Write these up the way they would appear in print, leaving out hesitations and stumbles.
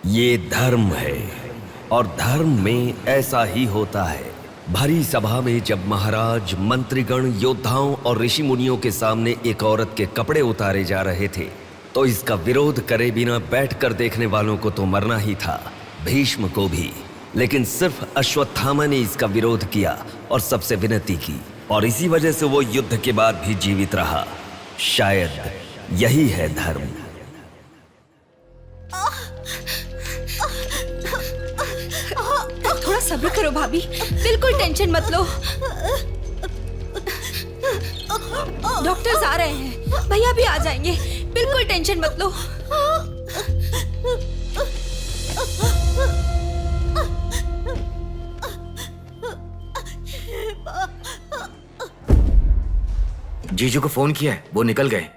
ये धर्म है और धर्म में ऐसा ही होता है। भरी सभा में जब महाराज, मंत्रीगण, योद्धाओं और ऋषि मुनियों के सामने एक औरत के कपड़े उतारे जा रहे थे तो इसका विरोध करे बिना बैठकर देखने वालों को तो मरना ही था, भीष्म को भी। लेकिन सिर्फ अश्वत्थामा ने इसका विरोध किया और सबसे विनती की, और इसी वजह से वो युद्ध के बाद भी जीवित रहा। शायद यही है धर्म। थोड़ा सब्र करो भाभी, बिल्कुल टेंशन मत लो। डॉक्टर्स आ रहे हैं, भैया भी आ जाएंगे, बिल्कुल टेंशन मत लो। जीजू को फोन किया है, वो निकल गए।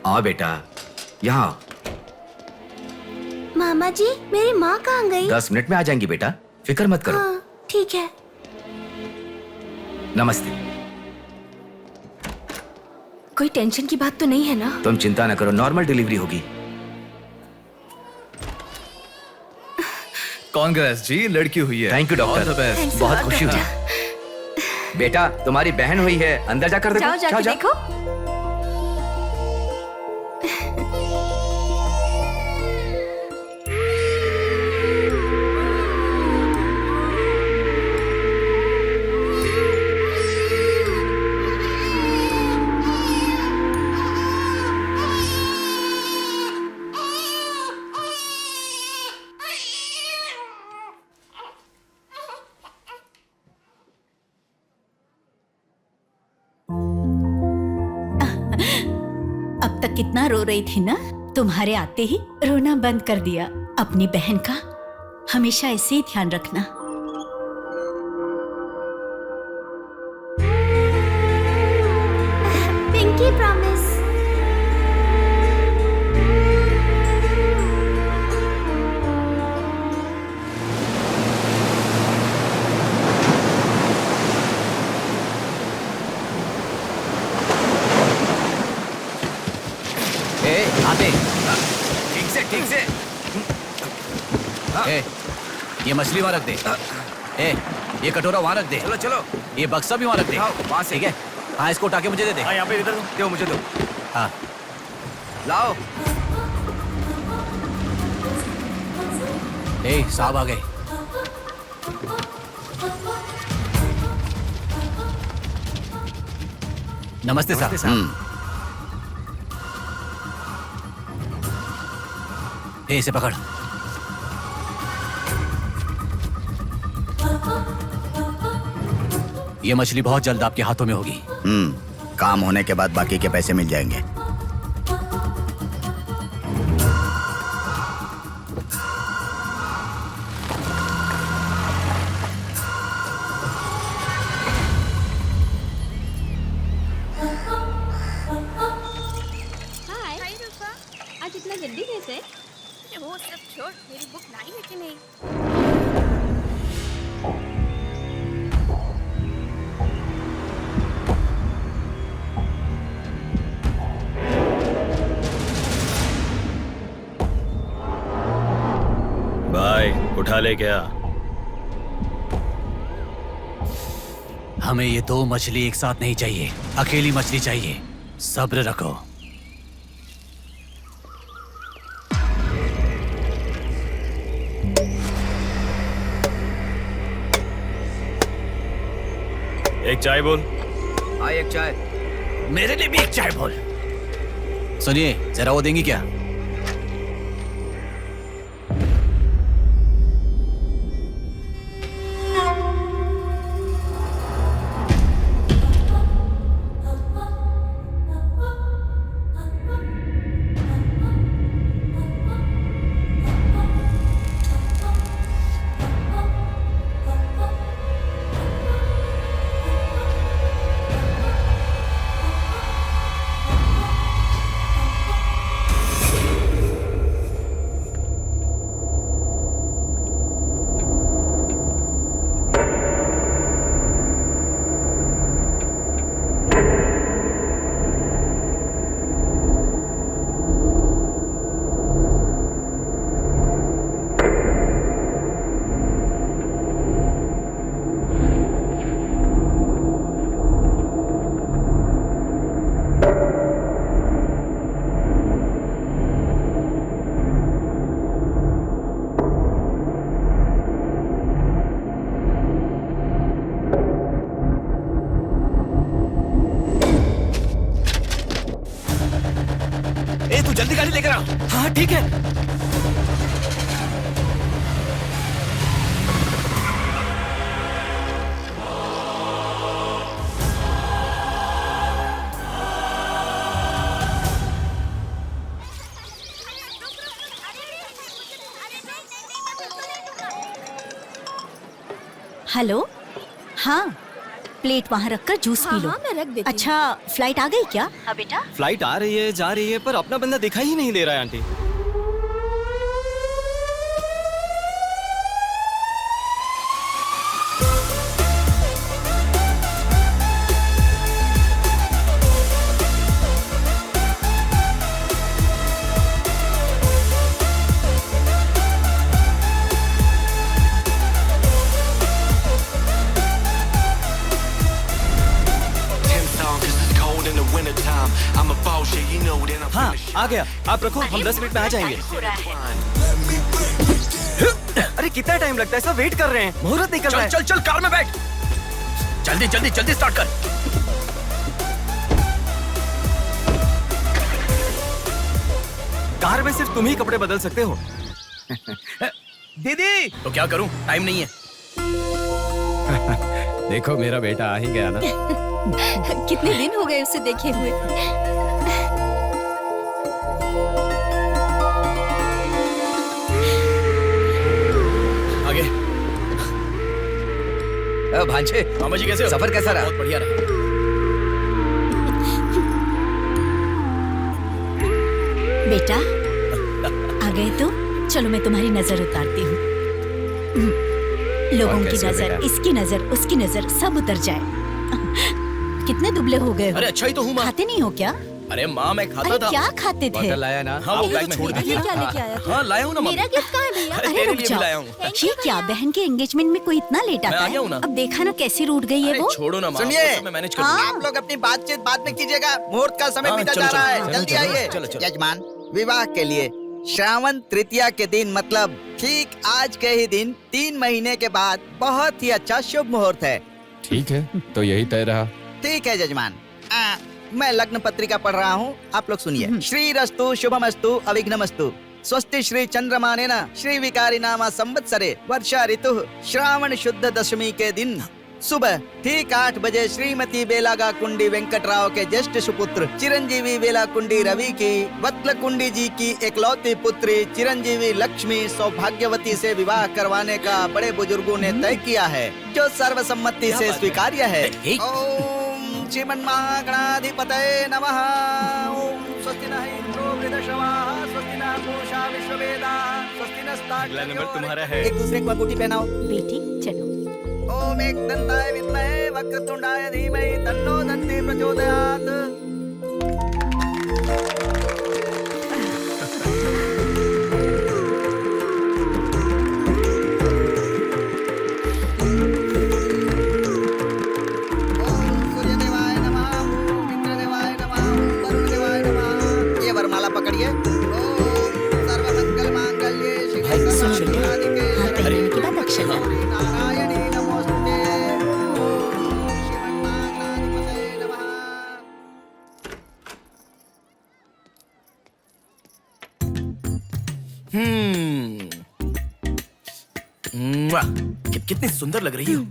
आओ बेटा, यहाँ आओ। मामा जी, मेरी माँ कहाँ गई? 10 मिनट में आ जाएंगी बेटा, फिक्र मत करो। हाँ, ठीक है। नमस्ते। कोई टेंशन की बात तो नहीं है ना? तुम चिंता न करो, नॉर्मल डिलीवरी होगी। कांग्रेस जी, लड़की हुई है। थैंक यू डॉक्टर, बहुत खुशी हुई। बेटा, तुम्हारी बहन हुई है, अंदर जाकर देखो। जाओ जाके देखो। अब तक कितना रो रही थी ना, तुम्हारे आते ही रोना बंद कर दिया। अपनी बहन का हमेशा ऐसे ही ध्यान रखना। Pinky promise. आते ठीक से। ये मछली वहां रख दे। ये कटोरा वहां रख दे। चलो। ये बक्सा भी वहां रख दे। वहां से। ठीक है। हाँ, इसको उठा के मुझे दे दे। यहाँ पे इधर दो, मुझे दो। हाँ, लाओ। साहब आ गए। नमस्ते साहब। इसे पकड़। ये मछली बहुत जल्द आपके हाथों में होगी। काम होने के बाद बाकी के पैसे मिल जाएंगे। हाय रूपा, आज इतना जल्दी कैसे? वो सब छोड़, मेरी बुक लाई है कि नहीं? भाई उठा ले क्या? हमें ये 2 मछली एक साथ नहीं चाहिए, अकेली मछली चाहिए। सब्र रखो। एक चाय बोल। हाँ, एक चाय। मेरे लिए भी एक चाय बोल। सुनिए, जरा वो देंगी क्या? तू जल्दी गाड़ी लेकर आ। हाँ ठीक है। हेलो, हाँ प्लेट वहाँ रखकर जूस पी लो। हाँ, मैं रख देती हूँ। अच्छा, फ्लाइट आ गई क्या? हाँ बेटा। फ्लाइट आ रही है, जा रही है, पर अपना बंदा दिखाई ही नहीं दे रहा है आंटी। हाँ आ गया, आप रखो, हम 10 मिनट में आ जाएंगे। अरे कितना टाइम लगता है, सब वेट कर रहे हैं, मुहूर्त निकल रहा है। चल चल कार में बैठ, जल्दी जल्दी जल्दी स्टार्ट कर। कार में सिर्फ तुम ही कपड़े बदल सकते हो। दीदी तो क्या करूं, टाइम नहीं है। देखो मेरा बेटा आ ही गया ना। कितने दिन हो गए उसे देखे हुए। आगे भांजे, मामा जी कैसे हो? सफर कैसा रहा? बहुत बढ़िया रहा। बेटा आ गए तो चलो मैं तुम्हारी नजर उतारती हूँ। लोगों की नजर, इसकी नजर, उसकी नजर, सब उतर जाए। कितने दुबले हो गए हो? अरे अच्छा ही तो हूँ माँ। खाते नहीं हो क्या? अरे माँ मैं खाता अरे था। क्या खाते थे? बॉटल लाया ना? हाँ वो बैग में छोड़ ये दिया। क्या लेके आया था? हाँ लाया हूँ ना मेरा गिफ्ट कहाँ है भैया? अरे अरे तेरे रुक लिए भी जाओ। लाया हूँ। ये क्या, बहन के एंगेजमेंट में कोई इतना लेट मैं आता आ गया हूँ ना। है? अब देखा ना कैसी रूठ गई है अरे वो। छोड़ो ना माँ, सुनिए, वो सब मैं मैनेज कर लूंगा। आप लोग अपनी बातचीत बाद में कीजिएगा, मुहूर्त का समय हाँ, बीता चलो, जा रहा चलो, है। चलो, जल्दी चलो, आइए। चलो, चलो। यजमान, विवाह के लिए श्रावण तृतीया के दिन, मतलब ठीक आज के ही दिन 3 महीने के बाद बहुत ही अच्छा शुभ मुहूर्त है। ठीक है, तो यही तय रहा। ठीक है जजमान। मैं लग्न पत्रिका पढ़ रहा हूँ, आप लोग सुनिए। श्री रस्तु शुभमस्तु अविघ्नमस्तु स्वस्ति श्री चंद्रमानेन श्री विकारी नामा संवत्सरे वर्षा ऋतु श्रावण शुद्ध दशमी के दिन सुबह ठीक 8 बजे श्रीमती बेलागा कुंडी वेंकटराव के ज्येष्ठ सुपुत्र चिरंजीवी बेला कुंडी रवि की वत्ल कुंडी जी की एकलौती पुत्री चिरंजीवी लक्ष्मी सौभाग्यवती से विवाह करवाने का बड़े बुजुर्गों ने तय किया है, जो सर्वसम्मति से स्वीकार्य है। ओम श्रीमन्महागणाधिपतये नमः। ओम स्वस्ति नः इंद्रो वृद्धश्रवाः स्वस्ति नः पूषा विश्ववेदाः स्वस्ति नस्ताक्ष्यो। अगला नंबर तुम्हारा है। एक दूसरे को अंगूठी पहनाओ। बेटी चलो। ओम एकदंताय विद्महे वक्रतुंडाय धीमहि तन्नो दन्ती प्रचोदयात्। ओम सूर्यदेवाय नमः, ओम इंद्रदेवाय नमः, ओम वरुणदेवाय नमः। ये वरमाला पकड़िए। ओम सर्वमंगलमांगल्ये शिवे सर्वार्थसाधिके हाथ पहनने के बाद अक्षर डालो। नारायणी नमोस्तुते। ओम श्रीमन्महागणाधिपतये नमः। कितनी सुंदर लग रही हो।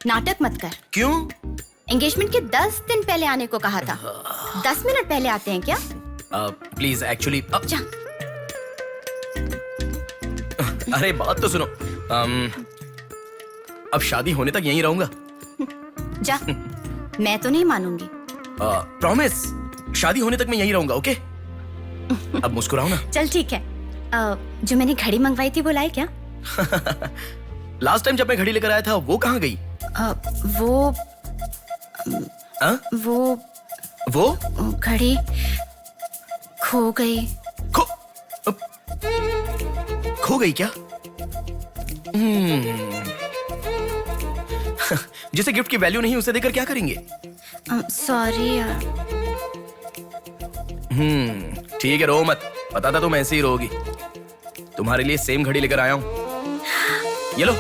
नाटक मत कर। क्यों? एंगेजमेंट के 10 दिन पहले आने को कहा था। 10 मिनट पहले आते हैं क्या? प्लीज एक्चुअली जा। अरे बात तो सुनो। अब शादी होने तक यहीं रहूंगा। जा। मैं तो नहीं मानूंगी। प्रॉमिस, शादी होने तक मैं यहीं रहूंगा। ओके अब मुस्कुराओ ना। चल ठीक है। जो मैंने घड़ी मंगवाई थी वो लाई क्या? लास्ट टाइम जब मैं घड़ी लेकर आया था वो कहाँ गई? वो घड़ी खो गई। खो गई क्या? जिसे गिफ्ट की वैल्यू नहीं उसे देकर क्या करेंगे? सॉरी यार। ठीक है, रो मत। पता था तुम ऐसे ही रोगी। तुम्हारे लिए सेम घड़ी लेकर आया हूं। ये लो।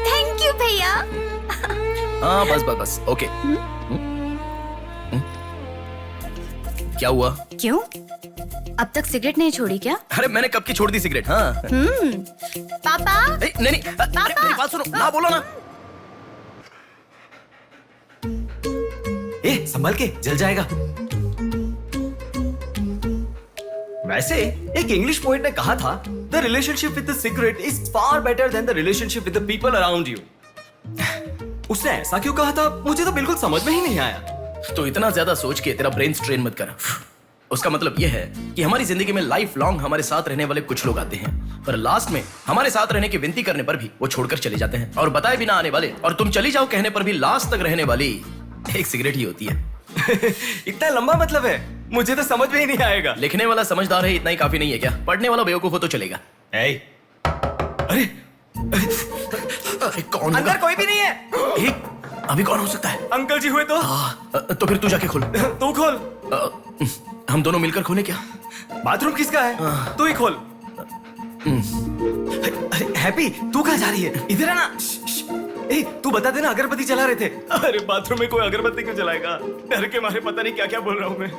थैंक यू भैया। हाँ बस बस बस। ओके। क्या हुआ? क्यों? अब तक सिगरेट नहीं छोड़ी क्या? अरे मैंने कब की छोड़ दी सिगरेट। हाँ पापा नहीं नहीं, अरे मेरी बात सुनो ना, बोलो ना। संभल के, जल जाएगा। वैसे एक इंग्लिश पोएट ने कहा था, the relationship with the cigarette is far better than the relationship with the people around you. उसने ऐसा क्यों कहा था, मुझे तो बिल्कुल समझ में ही नहीं आया। तो इतना ज्यादा सोच के तेरा ब्रेन स्ट्रेन मत कर। उसका मतलब यह है कि हमारी जिंदगी में लाइफ लॉन्ग हमारे साथ रहने वाले कुछ लोग आते हैं, पर लास्ट में हमारे साथ रहने की विनती करने पर भी वो छोड़कर चले जाते हैं, और बताए बिना आने वाले और तुम चली जाओ कहने पर भी लास्ट तक रहने वाली एक सिगरेट ही होती है। इतना लंबा मतलब है, मुझे तो समझ में ही नहीं आएगा। लिखने वाला समझदार है इतना ही काफी नहीं है क्या? पढ़ने वाला बेवकूफ हो तो चलेगा। अरे कौन अंदर कोई भी नहीं है। अभी कौन हो सकता है? अंकल जी हुए तो। तो फिर तू जाके खोल। तू खोल। हम दोनों मिलकर खोले क्या? बाथरूम किसका है? तू ही खोल। हैप्पी, तू कहाँ जा रही है? इधर है ना। तू बता देना, अगरबत्ती जला रहे थे। अरे बाथरूम में कोई अगरबत्ती क्यों जलाएगा? डर के मारे पता नहीं क्या क्या बोल रहा हूं मैं।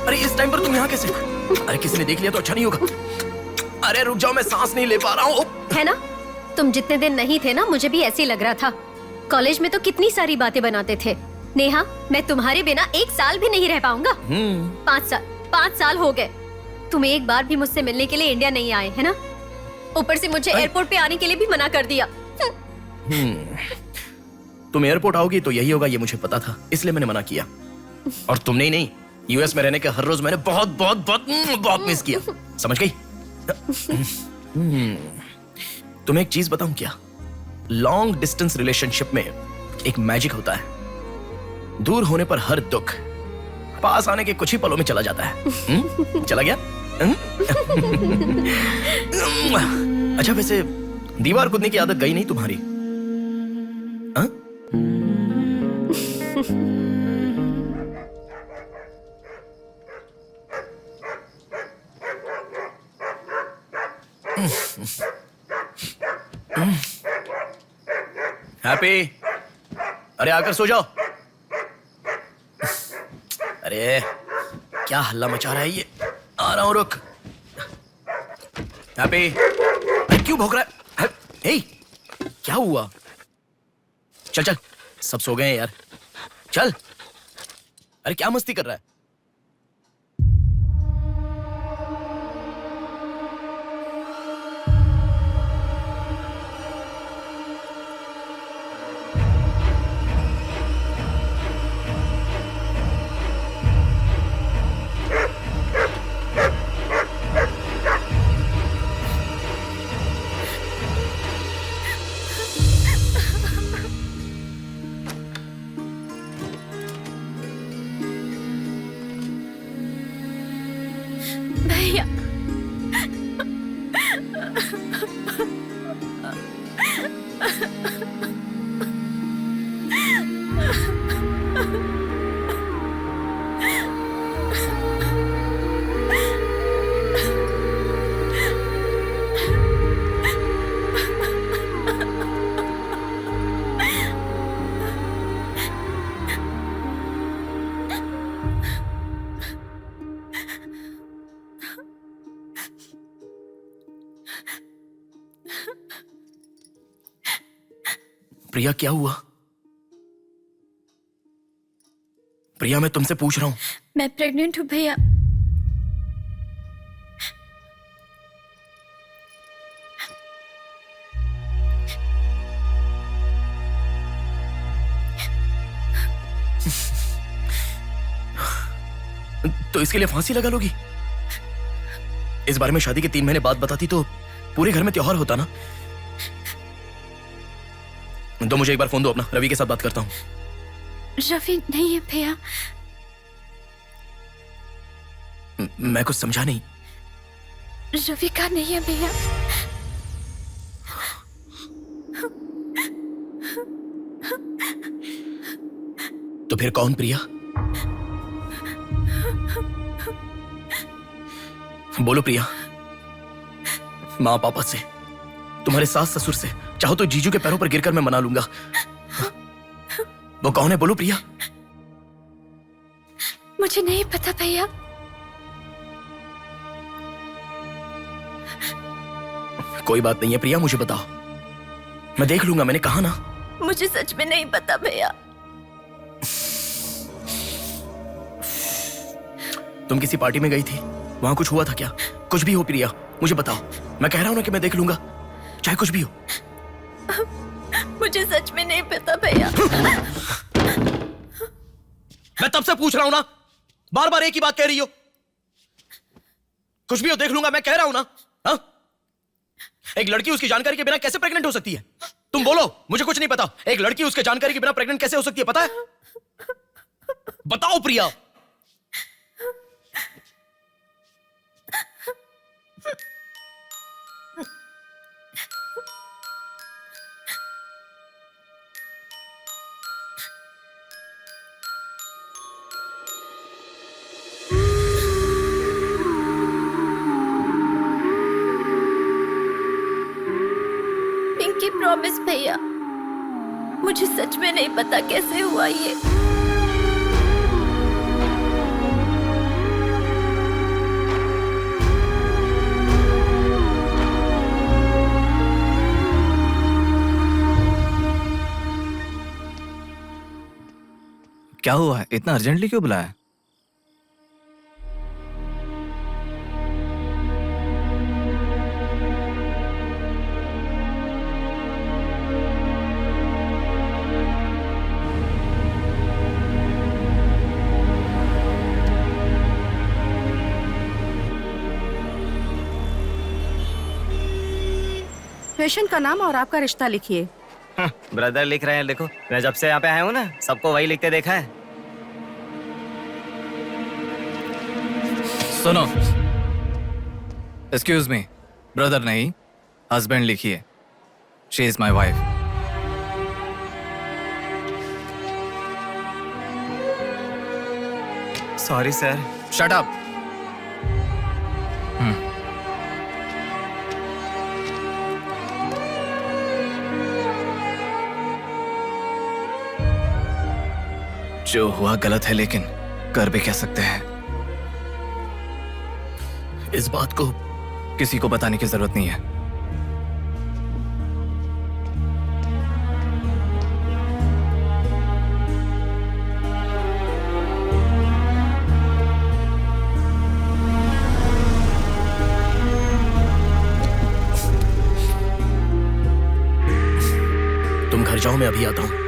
अरे इस टाइम पर तुम यहाँ कैसे? अरे किसी ने देख लिया तो अच्छा नहीं होगा। अरे रुक जाओ, मैं सांस नहीं ले पा रहा हूँ। है ना, तुम जितने दिन नहीं थे ना, मुझे भी ऐसे ही लग रहा था। कॉलेज में तो कितनी सारी बातें बनाते थे। नेहा, मैं तुम्हारे बिना 1 साल भी नहीं रह पाऊंगा। 5 साल हो गए, तुम एक बार भी मुझसे मिलने के लिए इंडिया नहीं आए, है ना? ऊपर से मुझे एयरपोर्ट पे आने के लिए भी मना कर दिया। तुम एयरपोर्ट आओगी तो यही होगा, ये मुझे पता था, इसलिए मैंने मना किया। और तुमने ही नहीं, यूएस में रहने के हर रोज मैंने बहुत बहुत बहुत बहुत मिस किया, समझ गई? तुम्हें एक चीज बताऊं क्या? लॉन्ग डिस्टेंस रिलेशनशिप में एक मैजिक होता है। दूर होने पर हर दुख पास आने के कुछ ही पलों में चला जाता है। चला गया? अच्छा, वैसे दीवार कूदने की आदत गई नहीं तुम्हारी? हैप्पी, अरे आकर सो जाओ। अरे क्या हल्ला मचा रहा है ये? आ रहा हूं, रुक। हैप्पी, क्यों भौंक रहा है? हे, क्या हुआ? चल चल, सब सो गए हैं यार, चल। अरे क्या मस्ती कर रहा है? भैया, प्रिया, क्या हुआ? प्रिया, मैं तुमसे पूछ रहा हूं। मैं प्रेग्नेंट हूँ भैया। तो इसके लिए फांसी लगा लोगी? इस बारे में शादी के 3 महीने बाद बताती तो पूरे घर में त्योहार होता ना। तो मुझे एक बार फोन दो अपना, रवि के साथ बात करता हूं। रवि नहीं है भैया। मैं कुछ समझा नहीं। रवि का नहीं है भैया। तो फिर कौन? प्रिया, बोलो प्रिया। माँ पापा से, तुम्हारे सास ससुर से, चाहो तो जीजू के पैरों पर गिरकर मैं मना लूंगा। वो कौन है, बोलो प्रिया। मुझे नहीं पता भैया। कोई बात नहीं है प्रिया, मुझे बताओ, मैं देख लूंगा, मैंने कहा ना। मुझे सच में नहीं पता भैया। तुम किसी पार्टी में गई थी, वहां कुछ हुआ था क्या? कुछ भी हो प्रिया, मुझे बताओ। मैं कह रहा हूं ना कि मैं देख लूंगा, चाहे कुछ भी हो। मुझे सच में नहीं पता भैया। मैं तब से पूछ रहा हूं ना, बार बार एक ही बात कह रही हो। कुछ भी हो, देख लूंगा, मैं कह रहा हूं ना। हा? एक लड़की उसकी जानकारी के बिना कैसे प्रेग्नेंट हो सकती है? तुम बोलो, मुझे कुछ नहीं पता। एक लड़की उसके जानकारी के बिना प्रेग्नेंट कैसे हो सकती है, पता है? बताओ प्रिया। पिंकी प्रॉमिस भैया, मुझे सच में नहीं पता कैसे हुआ ये। क्या हुआ है? इतना अर्जेंटली क्यों बुलाया? पेशेंट का नाम और आपका रिश्ता लिखिए। ब्रदर लिख रहे हैं, देखो। मैं जब से यहाँ पे आया हूँ ना, सबको वही लिखते देखा है। सुनो, एक्सक्यूज मी, ब्रदर नहीं, हस्बैंड लिखिए। She is my wife. Sorry sir. Shut up. जो हुआ गलत है, लेकिन कर भी कह सकते हैं। इस बात को किसी को बताने की जरूरत नहीं है। तुम घर जाओ, मैं अभी आता हूं।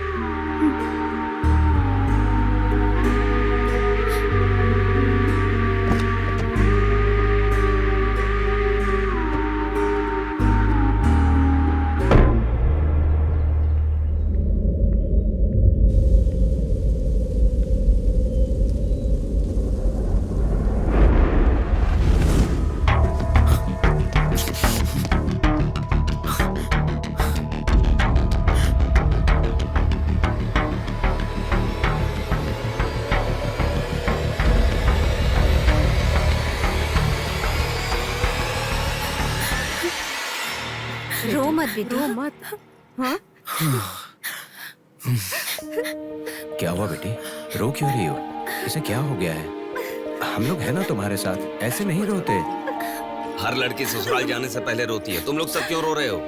रो मत विदु, रो मत। हाँ? क्या हुआ बेटी, रो क्यों रही हो? इसे क्या हो गया है? हम लोग हैं ना तुम्हारे साथ, ऐसे नहीं रोते। हर लड़की ससुराल जाने से पहले रोती है, तुम लोग सब क्यों रो रहे हो?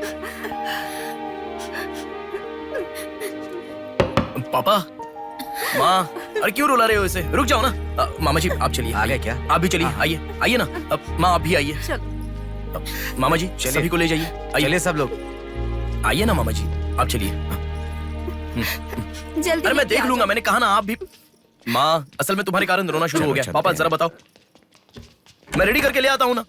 पापा, माँ, अरे क्यों रुला रहे हो इसे? रुक जाओ ना। मामा जी आप चलिए। आ गए क्या? आप भी चलिए, आइए आइए ना। माँ आप भी आइए। मामा जी सभी को ले जाइए। चलिए सब लोग। आइए ना मामा जी, आप चलिए। जल्दी। अरे मैं देख लूंगा, मैंने कहा ना। आप भी। माँ, असल में तुम्हारे कारण रोना शुरू हो गया। पापा जरा बताओ, मैं रेडी करके ले आता हूँ ना।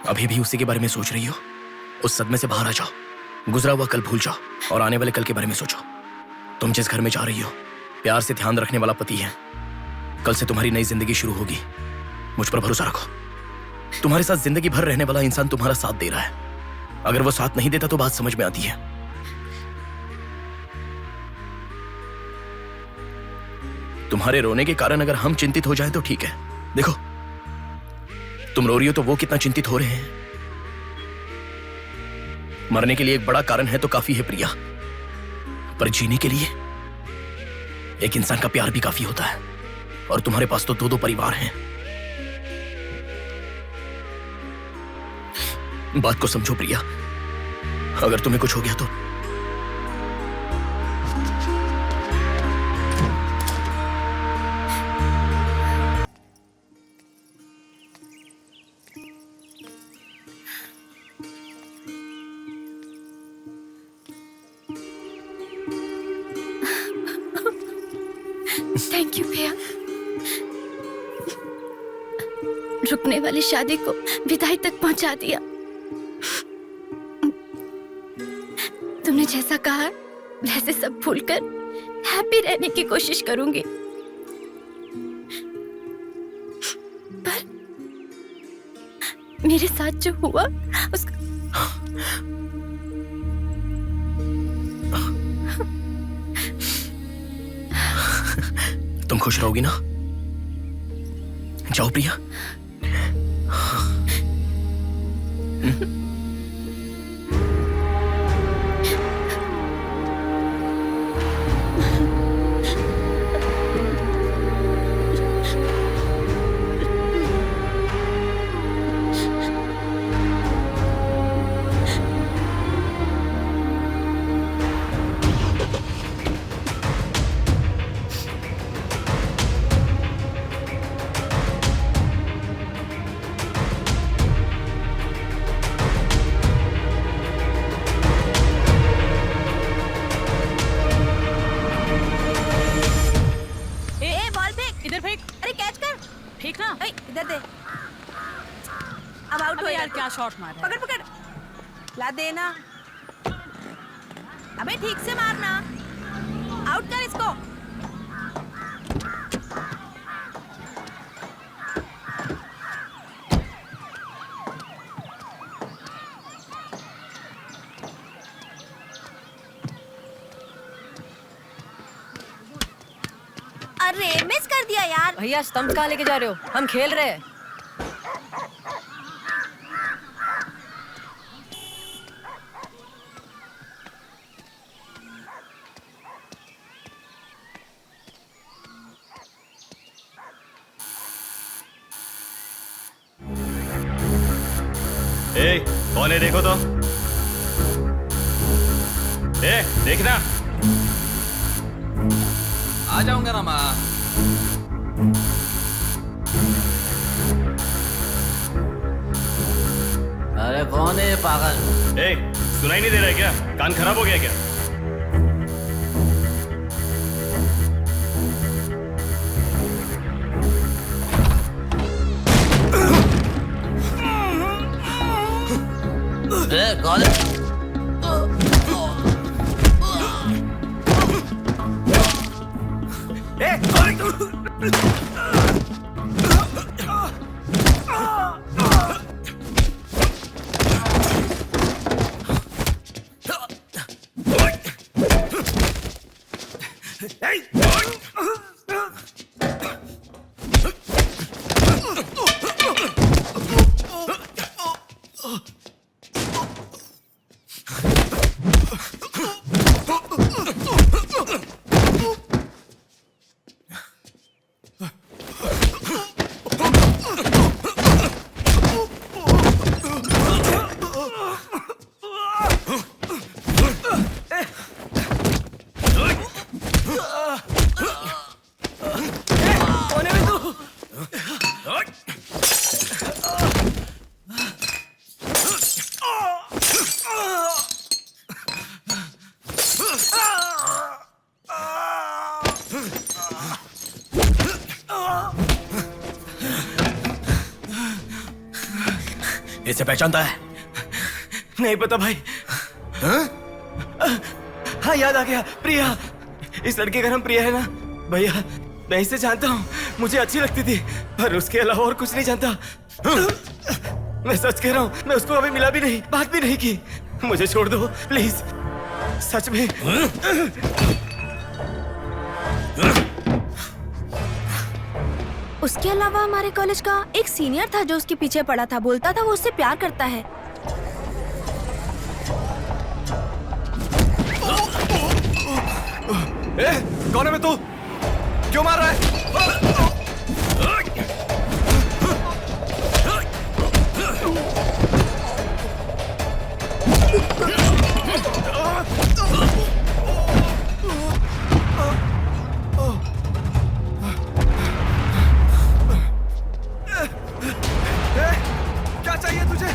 अभी भी उसी के बारे में सोच रही हो? उस सदमे से बाहर आ जाओ, गुजरा हुआ कल भूल जाओ और आने वाले कल के बारे में सोचो। तुम जिस घर में जा रही हो, प्यार से ध्यान रखने वाला पति है। कल से तुम्हारी नई जिंदगी शुरू होगी, मुझ पर भरोसा रखो। तुम्हारे साथ जिंदगी भर रहने वाला इंसान तुम्हारा साथ दे रहा है। अगर वो साथ नहीं देता तो बात समझ में आती है। तुम्हारे रोने के कारण अगर हम चिंतित हो जाए तो ठीक है। देखो, तुम रो रही हो तो वो कितना चिंतित हो रहे हैं। मरने के लिए एक बड़ा कारण है तो काफी है प्रिया, पर जीने के लिए एक इंसान का प्यार भी काफी होता है। और तुम्हारे पास तो दो दो परिवार हैं। बात को समझो प्रिया, अगर तुम्हें कुछ हो गया तो थैंक यू भैया, रुकने वाली शादी को विदाई तक पहुंचा दिया। तुमने जैसा कहा वैसे सब भूलकर हैप्पी रहने की कोशिश करूंगी, पर मेरे साथ जो हुआ उसका तुम खुश रहोगी ना? जाओ प्रिया। अब आउट हो यार, क्या शॉट मारा। पकड़ पकड़, ला देना। अबे ठीक से मारना, आउट कर इसको। अरे मिस कर दिया यार। भैया स्टंप कहाँ लेके जा रहे हो? हम खेल रहे हैं। ए, कौन है देखो तो। ए, देखना। आ जाऊंगा ना माँ। अरे कौन है पागल? ए, सुनाई नहीं दे रहा है क्या? कान खराब हो गया क्या? कौन है? इसे पहचानता है? नहीं पता भाई। हाँ याद आ गया, प्रिया। इस लड़के का नाम प्रिया है ना भैया? मैं इसे जानता हूँ, मुझे अच्छी लगती थी, पर उसके अलावा और कुछ नहीं जानता। मैं सच कह रहा हूँ, मैं उसको अभी मिला भी नहीं, बात भी नहीं की। मुझे छोड़ दो प्लीज, सच में। उसके अलावा हमारे कॉलेज का एक सीनियर था जो उसके पीछे पड़ा था, बोलता था वो उससे प्यार करता है। कौन है मैं तू? क्यों मार रहा है? क्या चाहिए तुझे?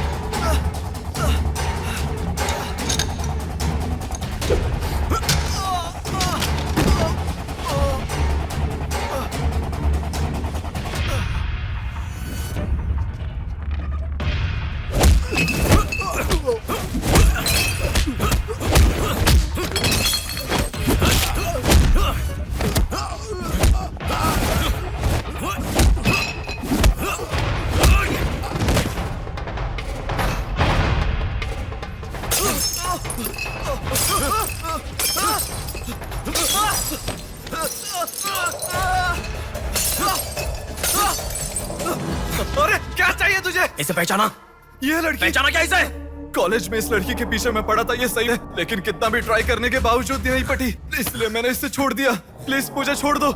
अरे क्या चाहिए तुझे? इसे पहचाना? ये लड़की पहचाना क्या इसे? कॉलेज में इस लड़की के पीछे मैं पड़ा था, ये सही है, लेकिन कितना भी ट्राई करने के बावजूद नहीं पटी, इसलिए मैंने इसे छोड़ दिया। प्लीज मुझे छोड़ दो।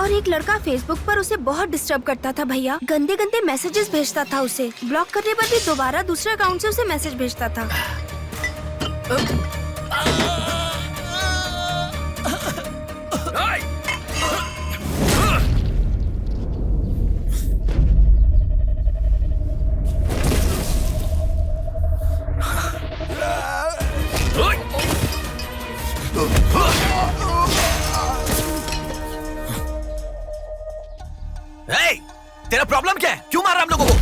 और एक लड़का फेसबुक पर उसे बहुत डिस्टर्ब करता था भैया, गंदे गंदे मैसेजेस भेजता था उसे। ब्लॉक करने पर भी दोबारा दूसरे अकाउंट से उसे मैसेज भेजता था। तेरा प्रॉब्लम क्या है? क्यों मार रहा हम लोगों को?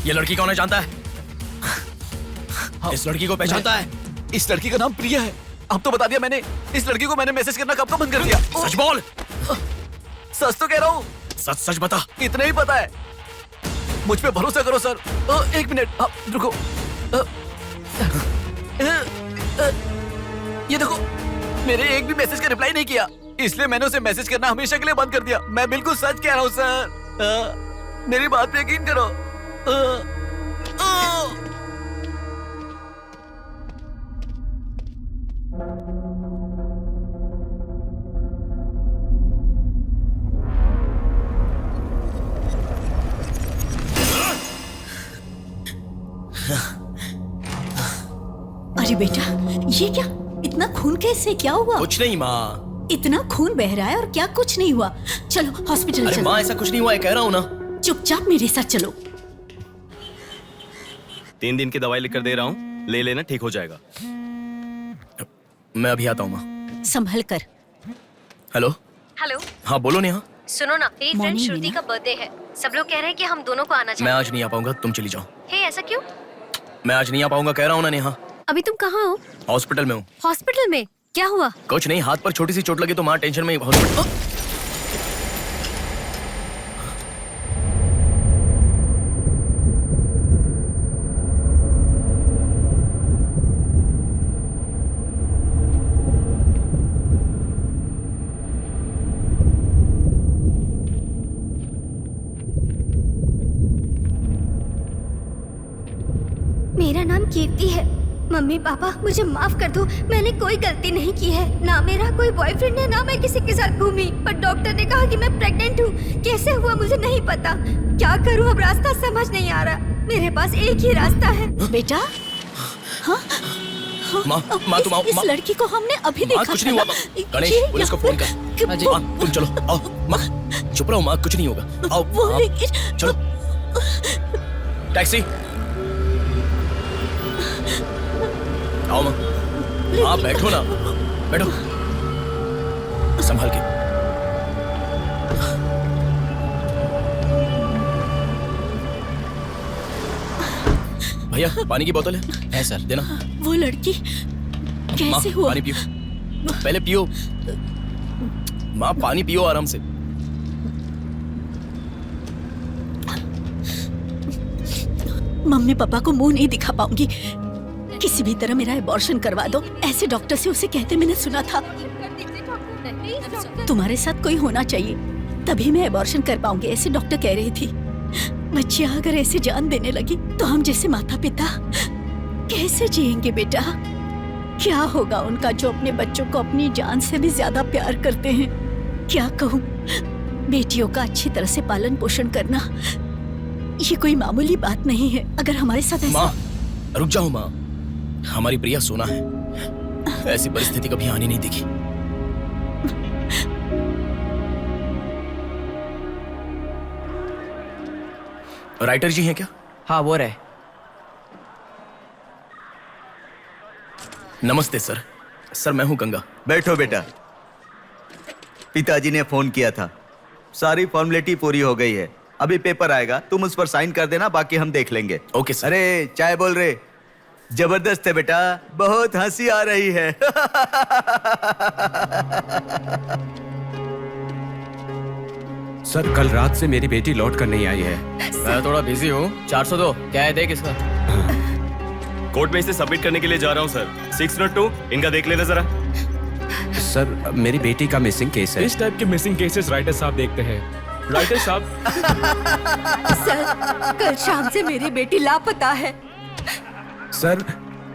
ये लड़की कौन है जानता है? इस लड़की को पहचानता है? इस लड़की का नाम प्रिया है। अब तो बता दिया मैंने। इस लड़की को मैंने मैसेज करना कब का बंद कर दिया। सच बोल। सच तो कह रहा हूँ। सच सच बता। इतना ही पता है। मुझ पे भरोसा करो सर। एक मिनट रुको। ये देखो, मेरे एक भी मैसेज का रिप्लाई नहीं किया, इसलिए मैंने उसे मैसेज करना हमेशा के लिए बंद कर दिया। मैं बिल्कुल सच कह रहा हूँ सर, मेरी बात पे यकीन करो। अरे बेटा, ये क्या? इतना खून कैसे? क्या हुआ? कुछ नहीं माँ। इतना खून बह रहा है और क्या कुछ नहीं हुआ? चलो हॉस्पिटल अरे चलो। माँ ऐसा कुछ नहीं हुआ है, कह रहा हूँ ना। चुपचाप मेरे साथ चलो। 3 दिन की दवाई लिख कर दे रहा हूँ, ले लेना, ठीक हो जाएगा। मैं अभी आता हूँ माँ। संभल कर। हेलो। हेलो। हाँ बोलो नेहा। सुनो ना, मेरी फ्रेंड श्रुति का बर्थडे है। सब लोग कह रहे हैं कि हम दोनों को आना चाहिए। मैं आज नहीं आ पाऊंगा, तुम चली जाओ। हे, ऐसा क्यों? मैं आज नहीं आ पाऊंगा, कह रहा हूँ ना नेहा। अभी तुम कहाँ हो? हॉस्पिटल में हूँ। हॉस्पिटल में? क्या हुआ? कुछ नहीं, हाथ पर छोटी सी चोट लगी तो माँ टेंशन में हॉस्पिटल। मेरा नाम कीर्ति है। मम्मी पापा मुझे माफ कर दो, मैंने कोई गलती नहीं की है। ना मेरा कोई बॉयफ्रेंड है, ना मैं किसी के साथ घूमी, पर डॉक्टर ने कहा कि मैं प्रेग्नेंट हूँ। कैसे हुआ मुझे नहीं पता। क्या करूँ अब, रास्ता समझ नहीं आ रहा। मेरे पास एक ही रास्ता है। बेटा हाँ माँ तुम आओ। इस लड़की को हमने अभी देखा कुछ नहीं हुआ। गणेश पुलिस को फोन कर। माँ तुम चलो आओ। माँ चुप रहो माँ, कुछ नहीं होगा। आओ चलो टैक्सी। आओ माँ। हाँ बैठो ना, बैठो संभाल के। भैया पानी की बोतल है सर, देना। वो लड़की कैसे हुआ? पानी पियो, पहले पियो माँ, पानी पियो आराम से। मम्मी पापा को मुंह नहीं दिखा पाऊंगी। किसी भी तरह मेरा एबॉर्शन करवा दो, ऐसे डॉक्टर से उसे कहते मैंने सुना था। तुम्हारे साथ कोई होना चाहिए, तभी मैं एबॉर्शन कर पाऊंगी, ऐसे डॉक्टर कह रही थी। बच्चियां अगर ऐसे जान देने लगी तो हम जैसे माता पिता कैसे जिएंगे बेटा? क्या होगा उनका जो अपने बच्चों को अपनी जान से भी ज्यादा प्यार करते हैं? क्या कहूँ, बेटियों का अच्छी तरह से पालन पोषण करना ये कोई मामूली बात नहीं है। अगर हमारे साथ ऐसा... माँ रुक जाओ माँ, हमारी प्रिया सोना है, ऐसी परिस्थिति कभी आनी नहीं देखी। राइटर जी हैं क्या? हाँ वो रहे। नमस्ते सर। सर मैं हूं गंगा। बैठो बेटा। पिताजी ने फोन किया था, सारी फॉर्मेलिटी पूरी हो गई है। अभी पेपर आएगा, तुम उस पर साइन कर देना, बाकी हम देख लेंगे। Okay sir. अरे चाय बोल रहे? जबरदस्त है बेटा, बहुत हंसी आ रही है। सर कल रात से मेरी बेटी लौट कर नहीं आई है। मैं थोड़ा बिजी हूँ। 402 क्या है, देख इसका। कोर्ट में इसे सबमिट करने के लिए जा रहा हूँ सर। 602 इनका देख लेना जरा। सर मेरी बेटी का मिसिंग केस है। इस टाइप के मिसिंग केसेस राइटर साहब देखते हैं। राइटर साहब। सर कल शाम से मेरी बेटी लापता है। सर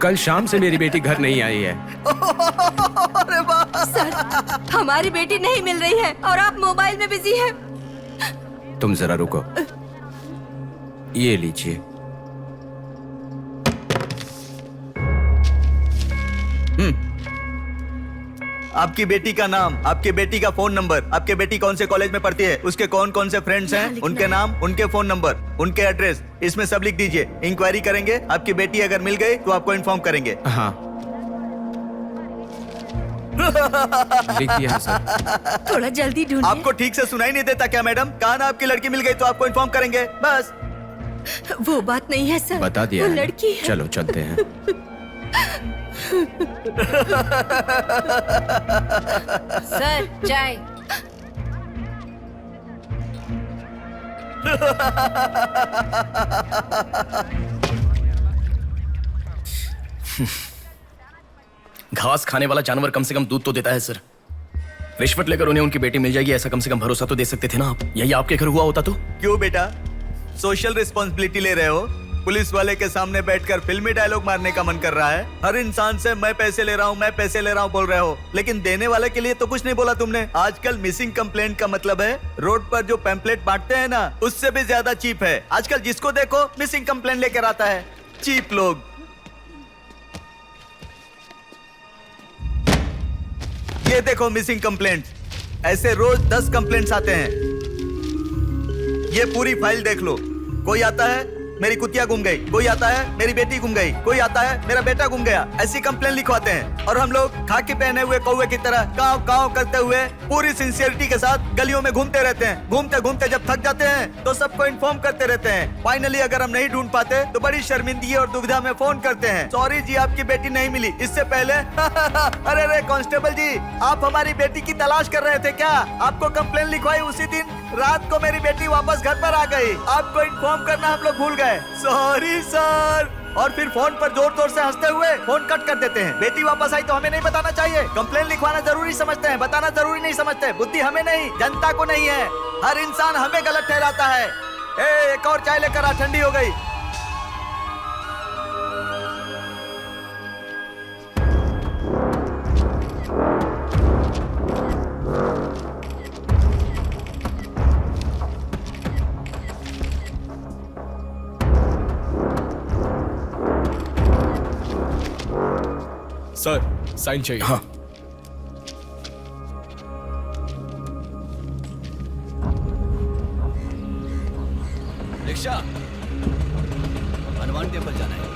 कल शाम से मेरी बेटी घर नहीं आई है। सर हमारी बेटी नहीं मिल रही है और आप मोबाइल में बिजी हैं। तुम जरा रुको, ये लीजिए। आपकी बेटी का नाम, आपकी बेटी का फोन नंबर, आपकी बेटी कौन से कॉलेज में पढ़ती है, उसके कौन कौन से फ्रेंड्स हैं, उनके नाम, उनके फोन नंबर, उनके एड्रेस, इसमें सब लिख दीजिए। इंक्वायरी करेंगे, आपकी बेटी अगर मिल गई तो आपको इन्फॉर्म करेंगे। हाँ लिख दिया है सर। थोड़ा जल्दी ढूंढिए। आपको ठीक से सुनाई नहीं देता क्या मैडम? कहा ना आपकी लड़की मिल गई तो आपको इन्फॉर्म करेंगे, बस। वो बात नहीं है सर, बता दिया वो है। लड़की है। चलो चलते हैं। सर चाय। घास खाने वाला जानवर कम से कम दूध तो देता है सर। रिश्वत लेकर उन्हें उनकी बेटी मिल जाएगी, ऐसा कम से कम भरोसा तो दे सकते थे ना आप। यही आपके घर हुआ होता तो? क्यों बेटा, सोशल रिस्पॉन्सिबिलिटी ले रहे हो? पुलिस वाले के सामने बैठकर फिल्मी डायलॉग मारने का मन कर रहा है? हर इंसान से मैं पैसे ले रहा हूँ, मैं पैसे ले रहा हूँ बोल रहे हो, लेकिन देने वाले के लिए तो कुछ नहीं बोला तुमने। आजकल मिसिंग कंप्लेंट का मतलब है रोड पर जो पैम्पलेट बांटते हैं ना, उससे भी ज्यादा चीप है। आजकल जिसको देखो मिसिंग कंप्लेंट लेकर आता है, चीप लोग। ये देखो मिसिंग कंप्लेंट, ऐसे रोज 10 कंप्लेंट्स आते हैं। ये पूरी फाइल देख लो। कोई आता है मेरी कुतिया गुम गई, कोई आता है मेरी बेटी गुम गई, कोई आता है मेरा बेटा गुम गया, ऐसी कंप्लेंट लिखवाते हैं। और हम लोग खाकी पहने हुए कौवे की तरह काव काव करते हुए पूरी सिंसियरिटी के साथ गलियों में घूमते रहते हैं। घूमते घूमते जब थक जाते हैं तो सबको इन्फॉर्म करते रहते हैं। फाइनली अगर हम नहीं ढूंढ पाते तो बड़ी शर्मिंदगी और दुविधा में फोन करते हैं, सॉरी जी आपकी बेटी नहीं मिली। इससे पहले अरे रे कांस्टेबल जी, आप हमारी बेटी की तलाश कर रहे थे क्या? आपको कंप्लेंट लिखवाई उसी दिन रात को मेरी बेटी वापस घर पर आ गई, आपको इन्फॉर्म करना हम लोग भूल गए, सॉरी सर। और फिर फोन पर जोर जोर से हंसते हुए फोन कट कर देते हैं। बेटी वापस आई तो हमें नहीं बताना चाहिए। कंप्लेंट लिखवाना जरूरी समझते हैं, बताना जरूरी नहीं समझते। बुद्धि हमें नहीं, जनता को नहीं है। हर इंसान हमें गलत ठहराता है। एक और चाय लेकर आ, ठंडी हो गई। सर साइन चाहिए। हाँ। रिक्शा, हनुमान टेम्पल जाना है।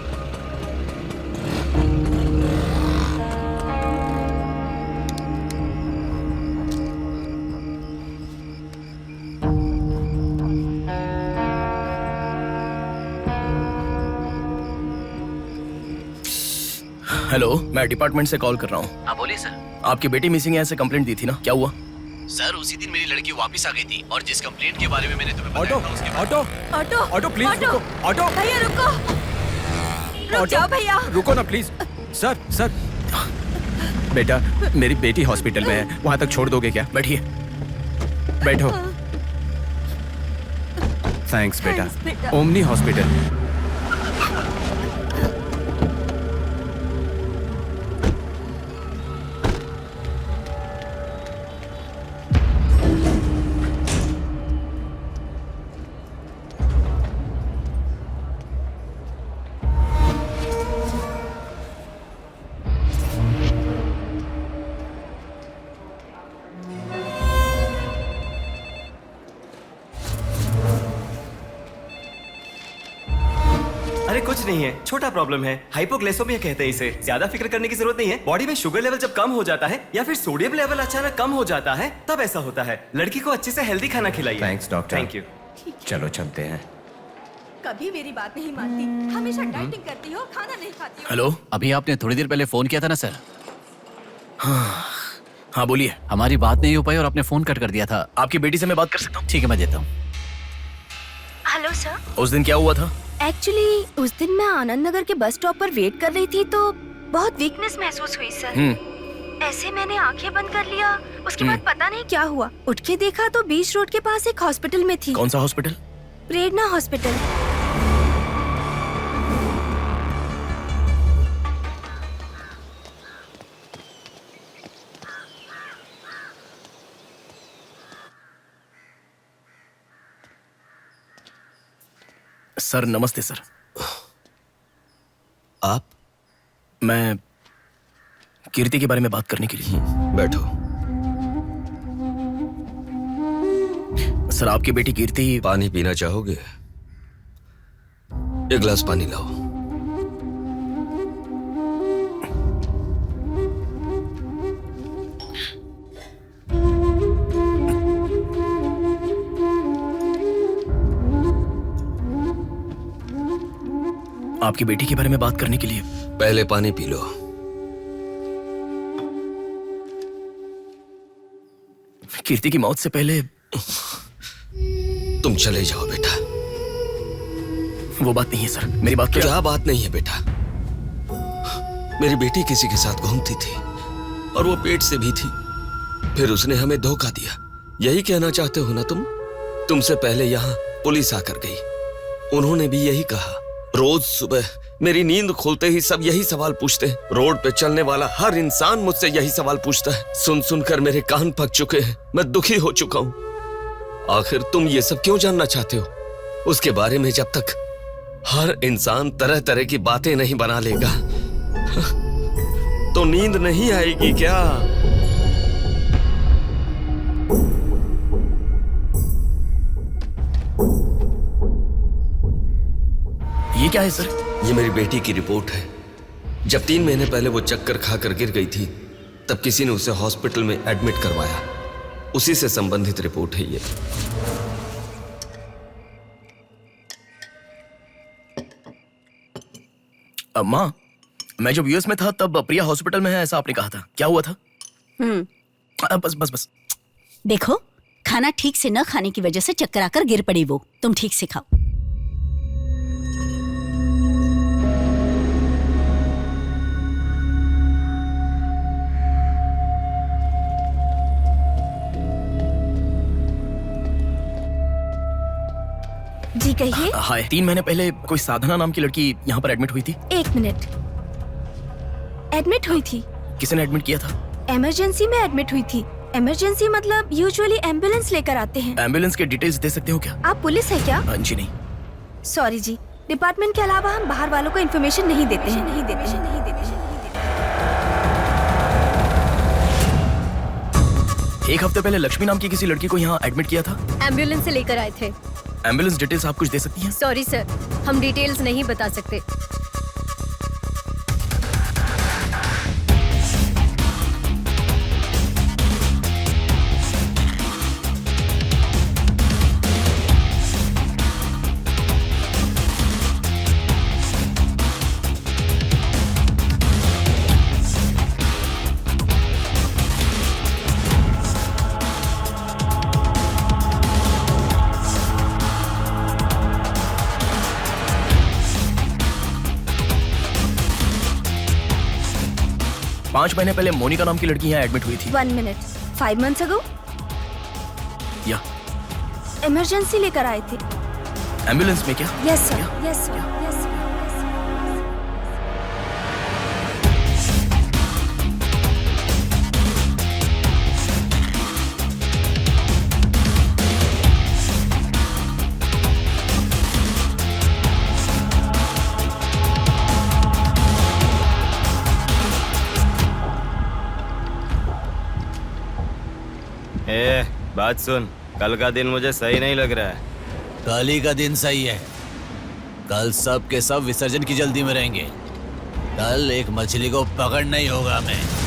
हेलो, मैं डिपार्टमेंट से कॉल कर रहा हूँ। हाँ बोलिए सर। आपकी बेटी मिसिंग है ऐसे कंप्लेंट दी थी ना, क्या हुआ? सर उसी दिन मेरी लड़की वापस आ गई थी और जिस कंप्लेंट के बारे में मैंने तुम्हें ऑटो, बताया था उसके ऑटो, ऑटो ऑटो प्लीज रुको, ऑटो, भैया रुको, रुक जाओ भैया। रुको ना प्लीज। सर सर, बेटा मेरी बेटी हॉस्पिटल में है, वहां तक छोड़ दोगे क्या? बैठिए। बैठो। थैंक्स बेटा। Omni hospital. अरे कुछ नहीं है, छोटा प्रॉब्लम है, हाइपोग्लाइसेमिया कहते हैं इसे। ज्यादा फिक्र करने की जरूरत नहीं है। बॉडी में शुगर लेवल जब कम हो जाता है या फिर सोडियम लेवल अचानक कम हो जाता है तब ऐसा होता है। लड़की को अच्छे से हेल्दी खाना खिलाइए। Thanks doctor. Thank you. चलो चलते हैं। कभी मेरी बात नहीं मानती, हमेशा डाइटिंग करती हो, खाना नहीं खाती हो। हेलो, अभी आपने थोड़ी देर पहले फोन किया था ना सर। हाँ बोलिए। हमारी बात नहीं हो पाई और आपने फोन कट कर दिया था। आपकी बेटी से मैं बात कर सकता हूँ? ठीक है, मैं देता हूँ। Hello sir. उस दिन क्या हुआ था? एक्चुअली उस दिन मैं आनंद नगर के बस स्टॉप पर वेट कर रही थी तो बहुत वीकनेस महसूस हुई सर। ऐसे मैंने आंखें बंद कर लिया, उसके बाद पता नहीं क्या हुआ, उठ के देखा तो बीच रोड के पास एक हॉस्पिटल में थी। कौन सा हॉस्पिटल? प्रेरणा हॉस्पिटल। सर नमस्ते सर। आप? मैं कीर्ति के बारे में बात करने के लिए। बैठो। सर आपकी बेटी कीर्ति। पानी पीना चाहोगे? एक गिलास पानी लाओ। आपकी बेटी के बारे में बात करने के लिए। पहले पानी पी लो। कीर्ति की मौत से पहले। तुम चले जाओ बेटा। वो बात नहीं है सर, मेरी बात क्या बात नहीं है बेटा? मेरी बेटी किसी के साथ घूमती थी और वो पेट से भी थी, फिर उसने हमें धोखा दिया। यही कहना चाहते हो ना तुम? तुमसे पहले यहाँ पुलिस आकर गई, उन्होंने भी यही कहा। रोज सुबह मेरी नींद खुलते ही सब यही सवाल पूछते हैं। रोड पे चलने वाला हर इंसान मुझसे यही सवाल पूछता है। सुन सुनकर मेरे कान पक चुके हैं, मैं दुखी हो चुका हूं। आखिर तुम ये सब क्यों जानना चाहते हो? उसके बारे में जब तक हर इंसान तरह तरह की बातें नहीं बना लेगा तो नींद नहीं आएगी क्या? ये क्या है सर? ये मेरी बेटी की रिपोर्ट है। जब 3 महीने पहले वो चक्कर खाकर गिर गई थी तब किसी ने उसे हॉस्पिटल में एडमिट करवाया। उसी से संबंधित रिपोर्ट है ये। माँ, मैं जब यूएस में था तब प्रिया हॉस्पिटल में है ऐसा आपने कहा था, क्या हुआ था? बस बस बस। देखो, खाना ठीक से न खाने की वजह से चक्कर आकर गिर पड़ी वो। तुम ठीक से खाओ। जी कहिए। हाय। 3 महीने पहले कोई साधना नाम की लड़की यहाँ पर एडमिट हुई थी। 1 मिनट। एडमिट हुई थी? किसने एडमिट किया था? इमरजेंसी में एडमिट हुई थी। इमरजेंसी मतलब यूजुअली एम्बुलेंस लेकर आते हैं। एम्बुलेंस के डिटेल्स दे सकते हो क्या? आप पुलिस है क्या? जी नहीं। सॉरी जी, डिपार्टमेंट के अलावा हम बाहर वालों को इन्फॉर्मेशन नहीं देते हैं। एक हफ्ते पहले लक्ष्मी नाम की किसी लड़की को यहाँ एडमिट किया था। एम्बुलेंस से लेकर आए थे। एम्बुलेंस डिटेल्स आप कुछ दे सकती हैं? सॉरी सर, हम डिटेल्स नहीं बता सकते। पांच महीने पहले मोनिका नाम की लड़की यहाँ एडमिट हुई थी। 1 मिनट, 5 months ago या इमरजेंसी लेकर आए थे। एम्बुलेंस में क्या? Yes sir, yes sir, yes sir. बात सुन, कल का दिन मुझे सही नहीं लग रहा है। कल ही का दिन सही है। कल सब के सब विसर्जन की जल्दी में रहेंगे। कल एक मछली को पकड़ना ही होगा हमें।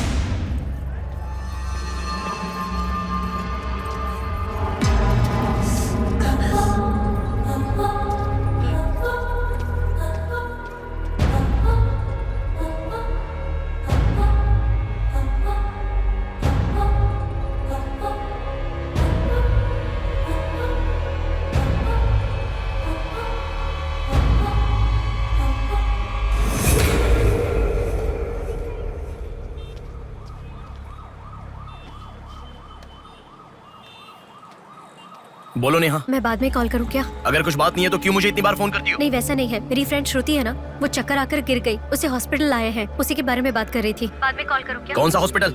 बोलो नेहा। मैं बाद में कॉल करूँ क्या? अगर कुछ बात नहीं है तो क्यों मुझे इतनी बार फोन करती हो? नहीं वैसा नहीं है, मेरी फ्रेंड श्रुति है ना, वो चक्कर आकर गिर गई, उसे हॉस्पिटल लाए हैं, उसी के बारे में बात कर रही थी। बाद में कॉल करूँ क्या? कौन सा हॉस्पिटल?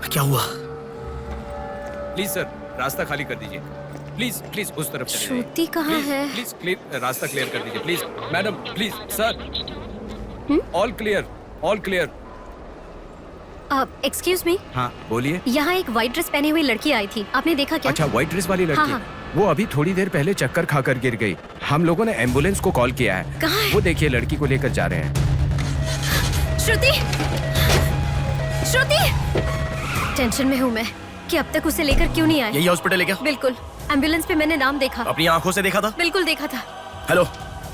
क्या हुआ? प्लीज सर, रास्ता खाली कर दीजिए। प्लीज प्लीज उस तरफ चले जाइए। श्रुति कहाँ है? प्लीज क्लियर, रास्ता क्लियर कर दीजिए please. Madam please sir, all clear, all clear. Excuse me. हाँ बोलिए। यहाँ एक व्हाइट ड्रेस पहनी हुई लड़की आई थी, आपने देखा क्या? अच्छा, व्हाइट ड्रेस वाली लड़की? हाँ। वो अभी थोड़ी देर पहले चक्कर खाकर गिर गई। हम लोगों ने एम्बुलेंस को कॉल किया है। कहाँ है? वो देखिए लड़की को लेकर जा रहे हैं। श्रुति, श्रुति! टेंशन में हूँ मैं कि अब तक उसे लेकर क्यों नहीं आए। यही हॉस्पिटल है क्या? बिल्कुल, एम्बुलेंस पे मैंने नाम देखा। अपनी आंखों से देखा था? बिल्कुल देखा था। हेलो,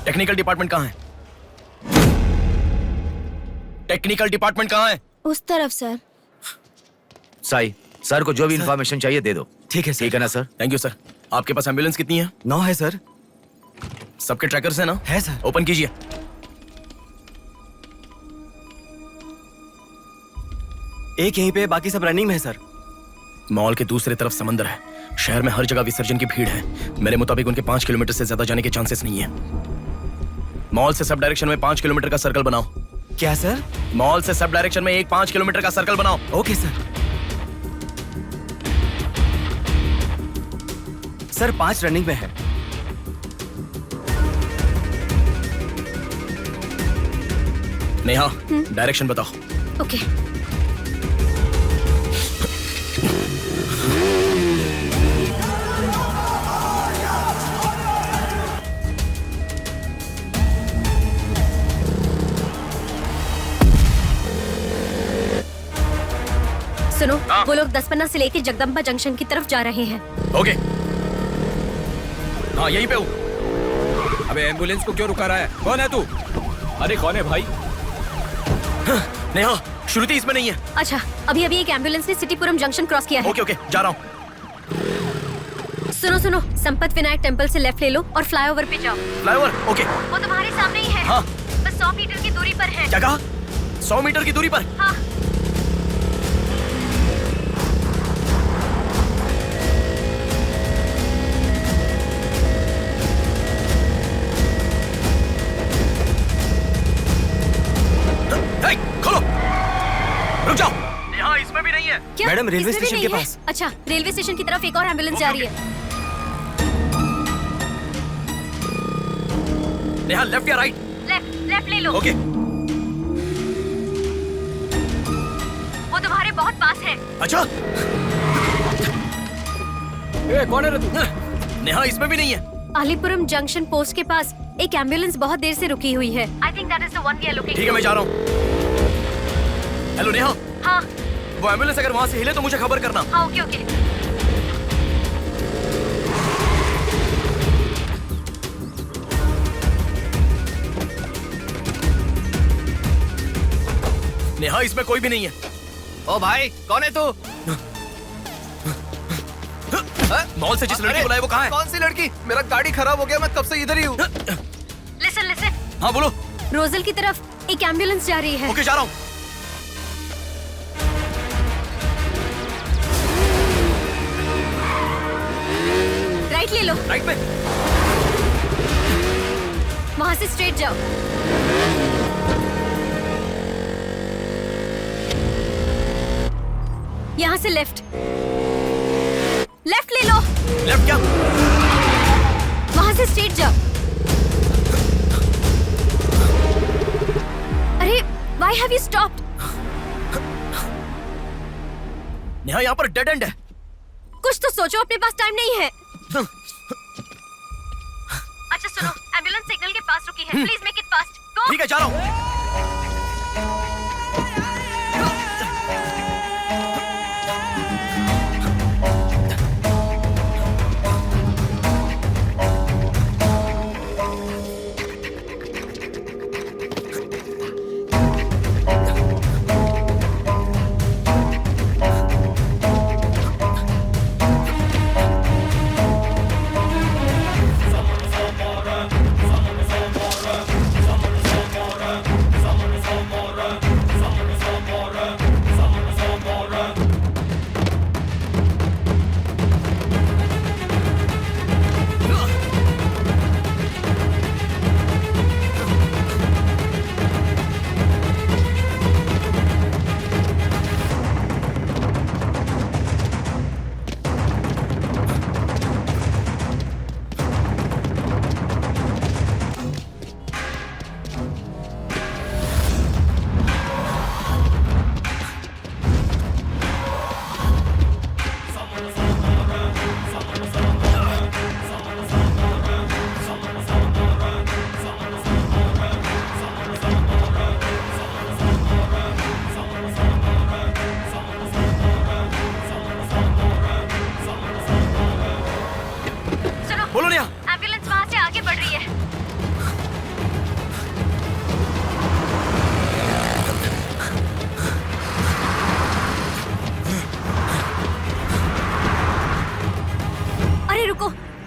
टेक्निकल डिपार्टमेंट कहाँ है? टेक्निकल डिपार्टमेंट कहाँ है? उस तरफ सर। साई, सर को जो भी इंफॉर्मेशन चाहिए दे दो। ठीक है सर। ठीक है ना सर? Thank you sir. आपके पास एम्बुलेंस कितनी है? 9 है सर। सबके ट्रैकर्स है ना? है सर। ओपन कीजिए। एक यहीं पे, बाकी सब रनिंग में है सर। मॉल के दूसरे तरफ समंदर है। शहर में हर जगह विसर्जन की भीड़ है। मेरे मुताबिक उनके 5 किलोमीटर से ज्यादा जाने के चांसेस नहीं है। मॉल से सब डायरेक्शन में 5 किलोमीटर का सर्कल बनाओ। क्या सर? मॉल से सब डायरेक्शन में एक 5 किलोमीटर का सर्कल बनाओ। Okay sir. सर 5 रनिंग में है। नेहा, डायरेक्शन बताओ। ओके। सुनो, वो लोग 10 से लेके जगदम्बा जंक्शन की तरफ जा रहे हैं। ओके। हाँ यहीं पे हूँ। अबे एम्बुलेंस को क्यों रुका रहा है? कौन है तू? अरे कौन है भाई? नेहा, श्रुति इसमें नहीं है। अच्छा, अभी एक एम्बुलेंस ने सिटीपुरम जंक्शन क्रॉस किया है। ओके ओके, जा रहा हूँ। सुनो, संपत विनायक टेम्पल से लेफ्ट ले लो और फ्लाईओवर पे जाओ। फ्लाईओवर? ओके। वो तुम्हारे सामने ही है। हाँ। बस 100 मीटर की दूरी पर है। क्या कहा? 100 मीटर की दूरी पर? हाँ। खोलो, रुक जाओ। यहाँ इसमें भी नहीं है। क्या? मैडम, रेलवे इसमें भी स्टेशन के नहीं है? पास। अच्छा, रेलवे स्टेशन की तरफ एक और एम्बुलेंस जा रही है। नेहा, लेफ्ट या राइट? लेफ्ट ले लो। ओके। बहुत पास है। अच्छा, कौन है रे तू? नेहा इसमें भी नहीं है। अलीपुरम जंक्शन पोस्ट के पास एक एम्बुलेंस बहुत देर से रुकी हुई है। I think that is the one we are looking ठीक है, मैं जा रहा हूँ। हेलो नेहा। हाँ। वो एम्बुलेंस अगर वहाँ से हिले तो मुझे खबर करना। हाँ, ओके ओके। नेहा इसमें कोई भी नहीं है। ओ भाई, कौन है तू? मॉल से जिस लड़की को लाया वो कहाँ है? कौन सी लड़की? मेरा गाड़ी खराब हो गया, मैं तब से इधर ही हूँ। Listen listen. हाँ बोलो। रोजल की तरफ एक एम्बुलेंस जा रही है। ओके, जा रहा हूँ। राइट ले लो। राइट में। वहाँ से स्ट्रेट जाओ। यहाँ से लेफ्ट। लेफ्ट ले लो। लेफ्ट क्या? वहाँ से स्ट्रेट जाओ। अरे, why have you stopped? Neha यहाँ पर डेड एंड है। कुछ तो सोचो, अपने पास टाइम नहीं है। अच्छा सुनो, एम्बुलेंस सिग्नल के पास रुकी है। Please make it fast. Go. ठीक है, जा रहा हूँ।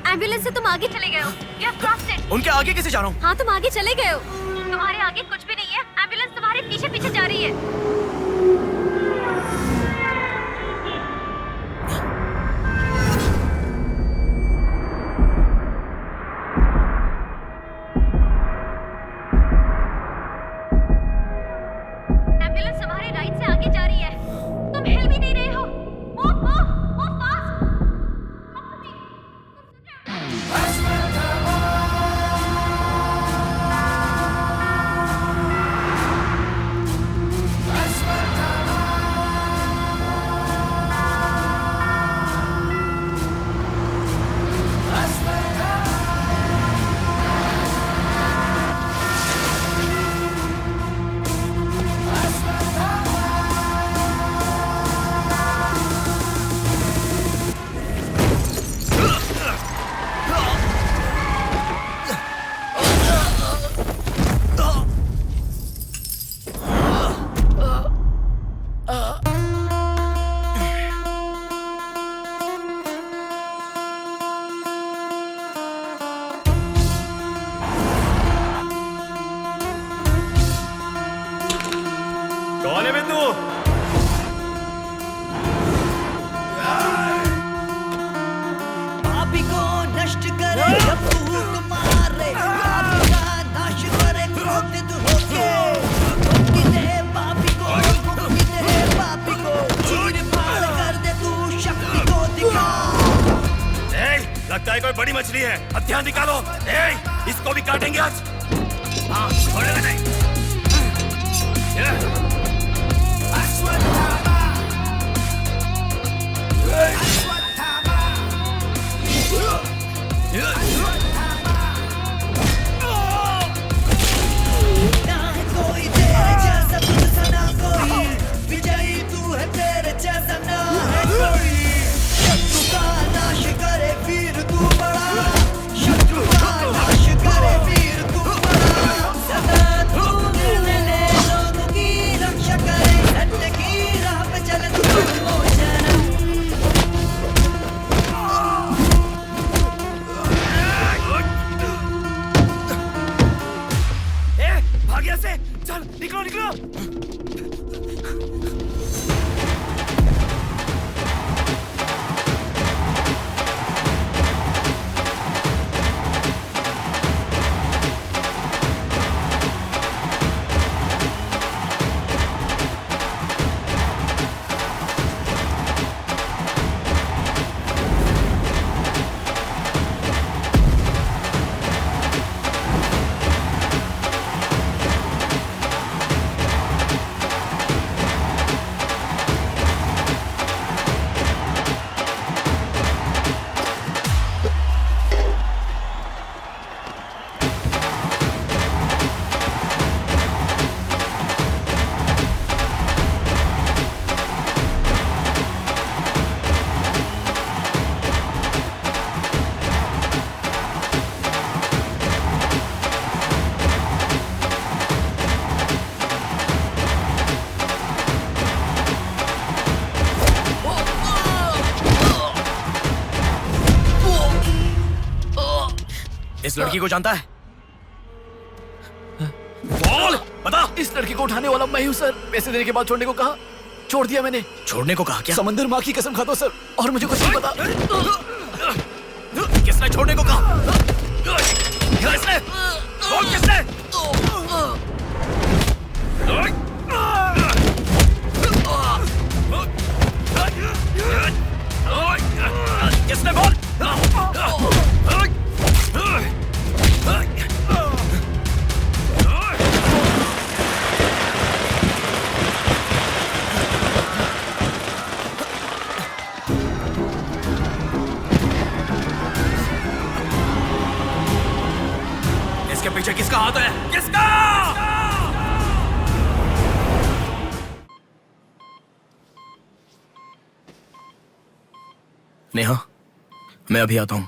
एम्बुलेंस से तुम आगे चले गए हो। You have crossed it. उनके आगे कैसे जा रहा हूँ? हाँ, तुम आगे चले गए हो। तुम्हारे आगे कुछ भी नहीं है। एम्बुलेंस तुम्हारे पीछे पीछे जा रही है। एम्बुलेंस तुम्हारे राइट से आगे जा रही है। तुम हिल भी नहीं रहे हो। Move, move, move fast. कौन है बिंदु? पापी को नष्ट करे, फूक मारे, पापी का नाश करे, क्रोधित होके। मुक्ति दे पापी को, मुक्ति दे पापी को, चीर फाड़ कर दे तू शक्ति को दिखा। लगता है कोई बड़ी मछली है। हथियार निकालो। इसको भी काटेंगे आज। हाँ, छोड़ेगा नहीं। इस लड़की को जानता है? बोल, बता। इस लड़की को उठाने वाला मैं हूँ सर। पैसे देने के बाद छोड़ने को कहा, छोड़ दिया मैंने। छोड़ने को कहा क्या? समंदर माँ की कसम खाता हूँ सर, और मुझे कुछ नहीं पता। किसने छोड़ने को कहा? किसने? बोल किसने? किसने? बोल। इसके पीछे किसका हाथ है? किसका? नेहा, मैं अभी आता हूं।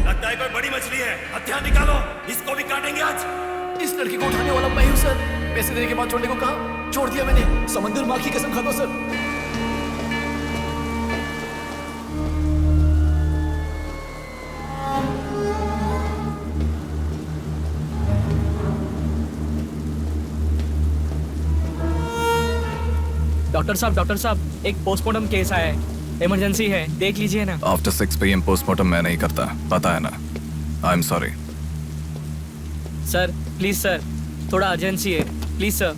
लगता है कोई बड़ी मछली है। हथियार निकालो, इसको भी काटेंगे आज। इस लड़की को उठाने वाला मैं हूँ सर। पैसे देने के बाद छोड़ने को कहा, छोड़ दिया मैंने। समंदर माँ की कसम खाता हूँ सर। डॉक्टर साहब, एक पोस्टमार्टम केस आया है, इमरजेंसी है, देख लीजिए ना। आफ्टर 6 PM पोस्टमार्टम मैं नहीं करता, पता है ना। I am sorry sir, please sir, थोड़ा अर्जेंसी है, प्लीज सर।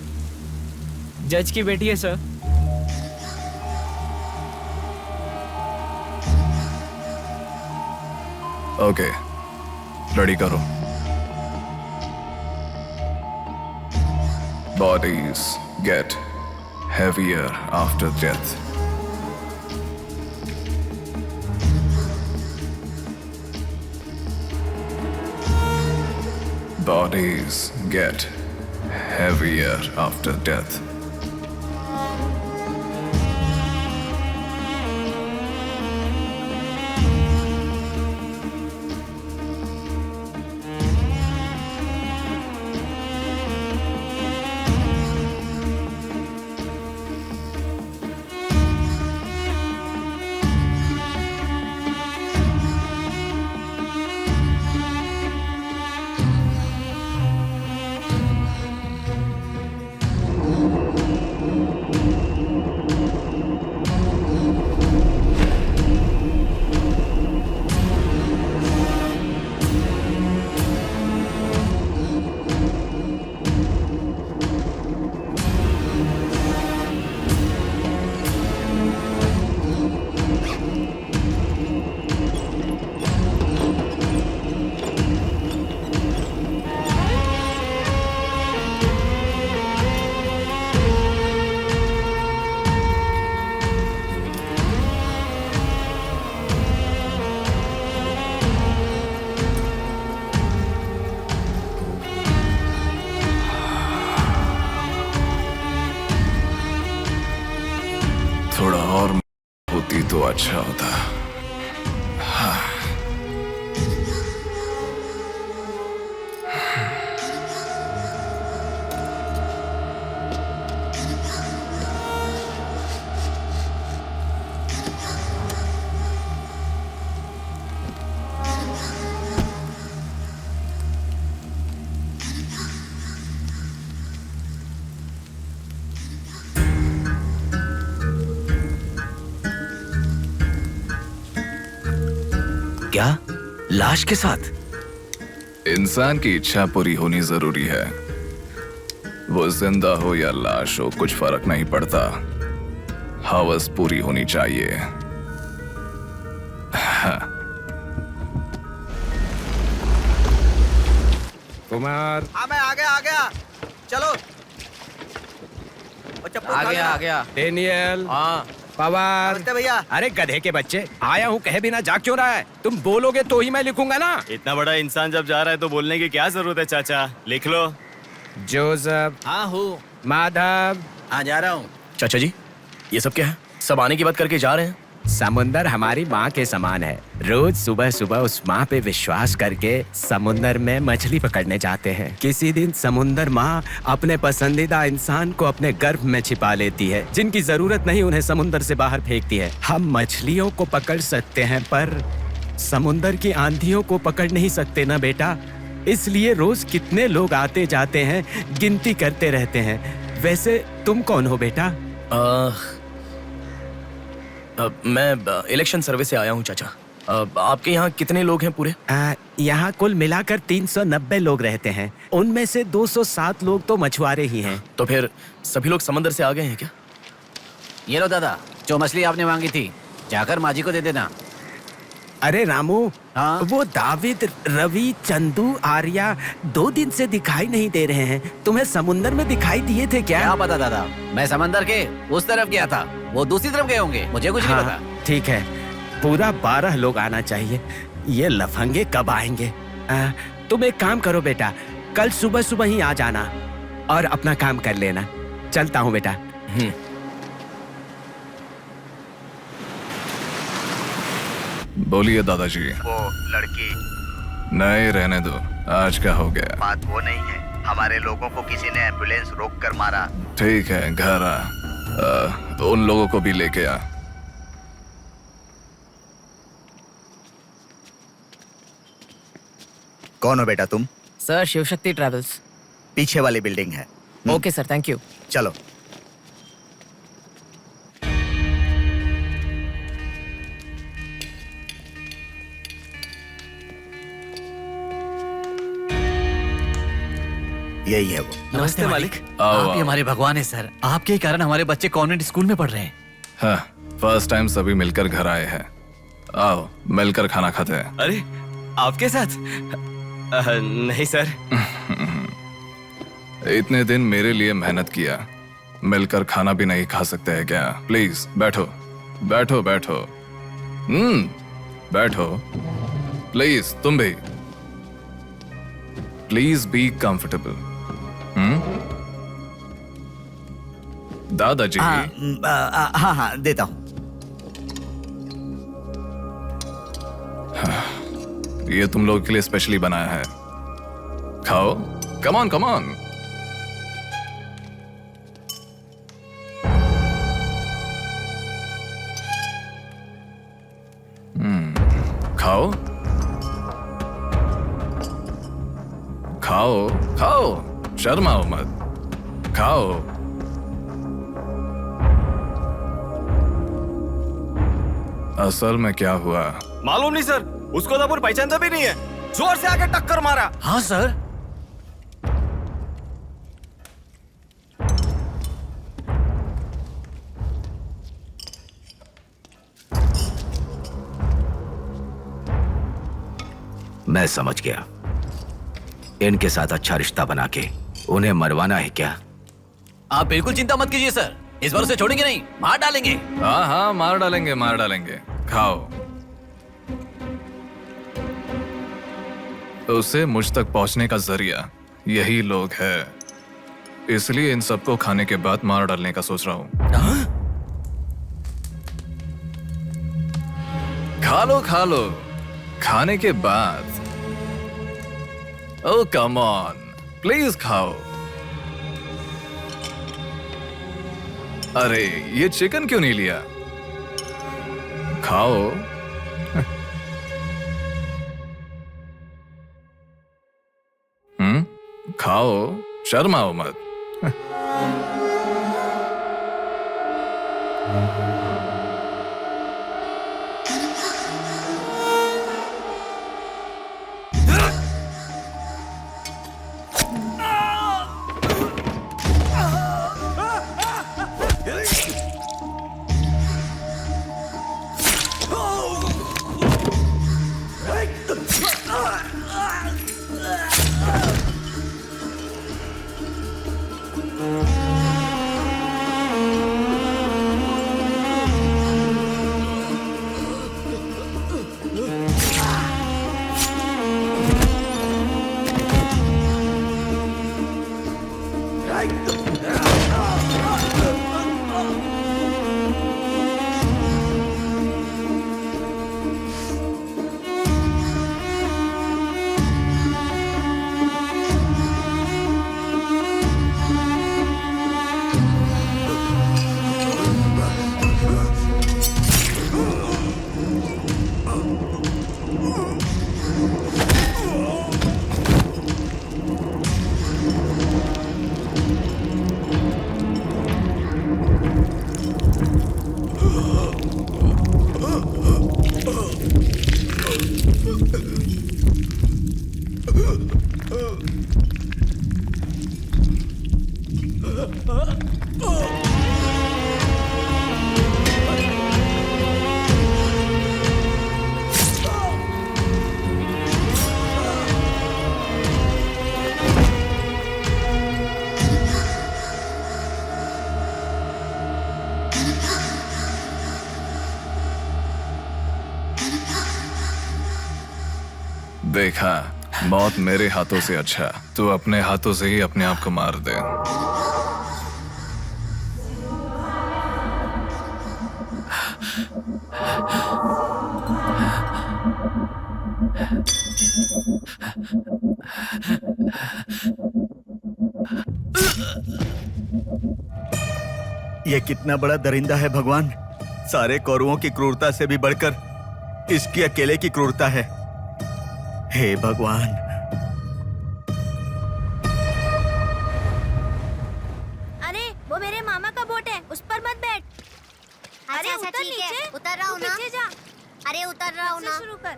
जज की बेटी है सर। ओके, रेडी करो। Bodies get heavier after death. Bodies get heavier after death. थोड़ा और होती तो अच्छा होता। हाँ। क्या? लाश के साथ? इंसान की इच्छा पूरी होनी जरूरी है। वो जिंदा हो या लाश हो, कुछ फर्क नहीं पड़ता। हवस पूरी होनी चाहिए। हाँ। कुमार, हाँ मैं आ गया। चलो। आ गया। डेनियल, हाँ पवार। भैया। अरे गधे के बच्चे, आया हूँ कहे बिना जा क्यों रहा है? तुम बोलोगे तो ही मैं लिखूंगा ना। इतना बड़ा इंसान जब जा रहा है तो बोलने की क्या जरूरत है चाचा? लिख लो। जोसेफ। हाँ हूँ। माधव। हाँ जा रहा हूँ। चाचा जी, ये सब क्या है? सब आने की बात करके जा रहे हैं। समुंदर हमारी माँ के समान है। रोज सुबह सुबह उस माँ पे विश्वास करके समुंदर में मछली पकड़ने जाते हैं। किसी दिन समुंदर माँ अपने पसंदीदा इंसान को अपने गर्भ में छिपा लेती है। जिनकी जरूरत नहीं उन्हें समुंदर से बाहर फेंकती है। हम मछलियों को पकड़ सकते हैं पर समुंदर की आंधियों को पकड़ नहीं सकते ना बेटा, इसलिए रोज कितने लोग आते जाते हैं गिनती करते रहते हैं। वैसे तुम कौन हो बेटा? मैं इलेक्शन सर्वे से आया हूँ चाचा। आपके यहाँ कितने लोग हैं पूरे? यहाँ कुल मिलाकर 390 लोग रहते हैं, उनमें से 207 लोग तो मछुआरे ही हैं। तो फिर सभी लोग समंदर से आ गए हैं क्या? ये लो दादा, जो मछली आपने मांगी थी, जाकर माँ जी को दे देना। अरे रामू, वो दाविद, रवि, चंदू, आर्या 2 दिन से दिखाई नहीं दे रहे हैं। तुम्हें समुंदर में दिखाई दिए थे क्या? क्या पता दादा, मैं समंदर के उस तरफ गया था, वो दूसरी तरफ गए होंगे, मुझे कुछ नहीं पता। ठीक है, पूरा 12 लोग आना चाहिए। ये लफंगे कब आएंगे? तुम एक काम करो बेटा, कल सुबह सुबह ही आ जाना और अपना काम कर लेना। चलता हूँ बेटा। बोलिए दादाजी। वो लड़की नहीं, रहने दो, आज क्या हो गया? बात वो नहीं है, हमारे लोगों को किसी ने एम्बुलेंस रोक कर मारा। ठीक है, घर आ, उन लोगों को भी लेके आ। कौन हो बेटा तुम? Sir, Shivshakti travels. पीछे वाली बिल्डिंग है। Okay sir, thank you. चलो। यही है वो। नमस्ते मालिक। आओ, आप ही आओ। हमारे भगवान है सर, आपके ही कारण हमारे बच्चे कॉन्वेंट स्कूल में पढ़ रहे हैं। हाँ, फर्स्ट टाइम सभी मिलकर घर आए हैं। आओ, मिलकर खाना खाते हैं। अरे, आपके साथ? नहीं सर। इतने दिन मेरे लिए मेहनत किया, मिलकर खाना भी नहीं खा सकते हैं क्या? प्लीज बैठो, बैठो, बैठो। बैठो प्लीज। तुम भी प्लीज बी कंफर्टेबल। दादाजी। हाँ हाँ, देता हूँ। ये तुम लोगों के लिए स्पेशली बनाया है, खाओ। Come on, come on. खाओ, खाओ, खाओ, शर्माओ मत, खाओ। असल में क्या हुआ मालूम नहीं सर, उसको तो पहचानता भी नहीं है, जोर से आके टक्कर मारा। हाँ सर। मैं समझ गया, इनके साथ अच्छा रिश्ता बना के उन्हें मरवाना है क्या? आप बिल्कुल चिंता मत कीजिए सर, इस बार उसे छोड़ेंगे नहीं, मार डालेंगे। हाँ हाँ, मार डालेंगे, मार डालेंगे। खाओ। उसे मुझ तक पहुंचने का जरिया यही लोग है, इसलिए इन सबको खाने के बाद मार डालने का सोच रहा हूं। खा लो, खा लो, खाने के बाद। ओह कम ऑन, प्लीज खाओ। अरे, ये चिकन क्यों नहीं लिया? खाओ। खाओ, शर्माओ मत। देखा, मौत मेरे हाथों से अच्छा तू अपने हाथों से ही अपने आप को मार दे। ये कितना बड़ा दरिंदा है भगवान। सारे कौरवों की क्रूरता से भी बढ़कर इसकी अकेले की क्रूरता है। हे भगवान। अरे वो मेरे मामा का बोट है, उस पर मत बैठ। अरे अच्छा, उतर ठीक है, नीचे, उतर रहा हूँ ना। पीछे जा। अरे उतर रहा हूँ फिर से ना। शुरू कर।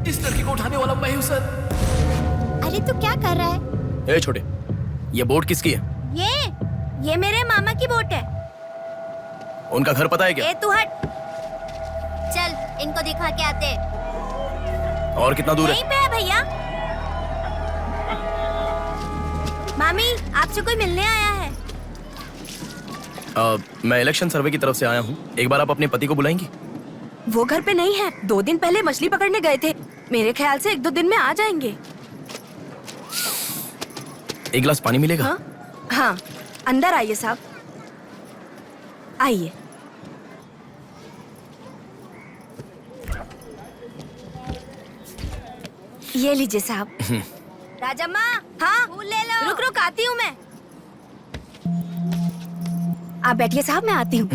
इस लड़की को उठाने वाला मैं हूँ सर। अरे तू क्या कर रहा है? ए छोटे, ये बोट किसकी है? ये मेरे मामा की बोट है। उनका घर पता है क्या? ए तू हट। चल इनको दिखा के आते। और कितना दूर है? यहीं पे है भैया। मामी आपसे कोई मिलने आया है। मैं इलेक्शन सर्वे की तरफ से आया हूँ। एक बार आप अपने पति को बुलाएंगी? वो घर पे नहीं है, 2 दिन पहले मछली पकड़ने गए थे। मेरे ख्याल से 1-2 दिन में आ जाएंगे। एक गिलास पानी मिलेगा? हाँ, अंदर आइए साहब, आइए। ये लीजिए साहब। राजम्मा, हाँ फूल ले लो। रुक रुक आती हूँ मैं। आप बैठिए साहब, मैं आती हूँ।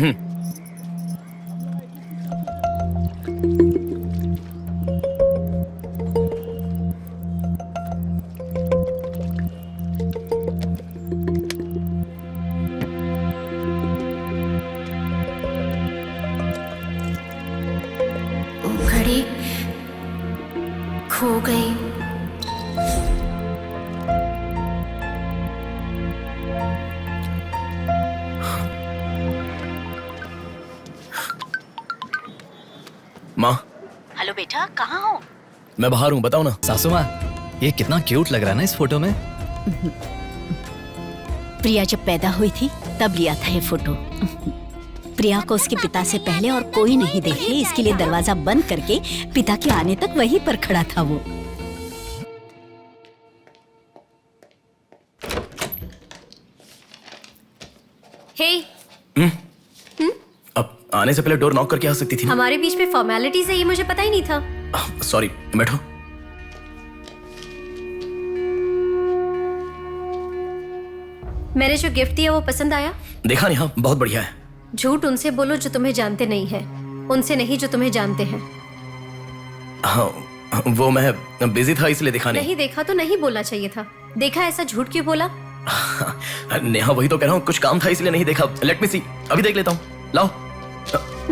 घड़ी खो गई। माँ, हेलो बेटा, कहाँ हो? मैं बाहर हूँ, बताओ ना। सासू माँ, ये कितना क्यूट लग रहा है ना इस फोटो में। प्रिया जब पैदा हुई थी तब लिया था ये फोटो। प्रिया को उसके पिता से पहले और कोई नहीं देखे, इसके लिए दरवाजा बंद करके पिता के आने तक वहीं पर खड़ा था वो। हे, अब आने से पहले डोर नॉक करके आ सकती थी ना? हमारे बीच में फॉर्मेलिटीज है, ये मुझे पता ही नहीं था। सॉरी, बैठो। मैंने जो गिफ्ट दिया वो पसंद आया? देखा नहीं? हाँ, बहुत बढ़िया है। झूठ उनसे बोलो जो तुम्हें जानते नहीं है, उनसे नहीं जो तुम्हें जानते हैं। हाँ, वो मैं बिजी था इसलिए देखा नहीं। नहीं देखा तो नहीं बोलना चाहिए था। देखा, ऐसा झूठ क्यों बोला? नेहा, वही तो कह रहा हूँ, कुछ काम था इसलिए नहीं देखा। लेट मी सी, अभी देख लेता हूँ। लाओ।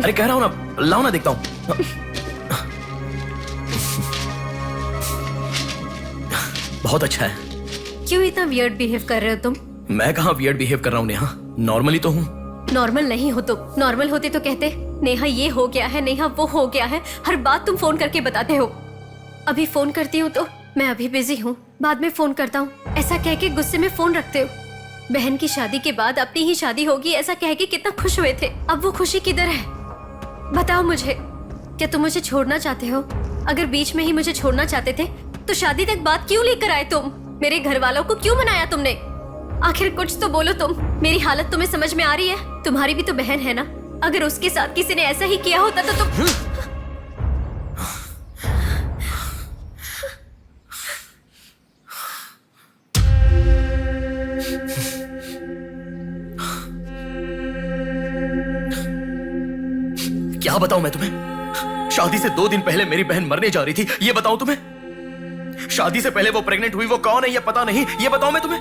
अरे कह रहा हूँ ना, लाओ ना, देखता हूँ। बहुत अच्छा है। क्यों इतना वियर्ड बिहेव कर रहे हो तुम? मैं कहाँ वियर्ड बिहेव कर रहा हूँ नेहा, नॉर्मली तो हूँ। नॉर्मल नहीं हो तुम। नॉर्मल होते तो कहते नेहा ये हो गया है, नेहा वो हो गया है। हर बात तुम फोन करके बताते हो। अभी फोन करती हूँ तो मैं अभी बिजी हूँ, बाद में फोन करता हूँ, ऐसा कह के गुस्से में फोन रखते हो। बहन की शादी के बाद अपनी ही शादी होगी ऐसा कह के कितना खुश हुए थे, अब वो खुशी किधर है? बताओ मुझे, क्या तुम मुझे छोड़ना चाहते हो? अगर बीच में ही मुझे छोड़ना चाहते थे तो शादी तक बात क्यों लेकर आए तुम? मेरे घर वालों को क्यों मनाया तुमने? आखिर कुछ तो बोलो तुम। मेरी हालत तुम्हें समझ में आ रही है? तुम्हारी भी तो बहन है ना, अगर उसके साथ किसी ने ऐसा ही किया होता तो तुम। क्या बताऊं मैं तुम्हें? शादी से 2 दिन पहले मेरी बहन मरने जा रही थी, ये बताऊं तुम्हें? शादी से पहले वो प्रेग्नेंट हुई, वो कौन है ये पता नहीं, ये बताऊं मैं तुम्हें?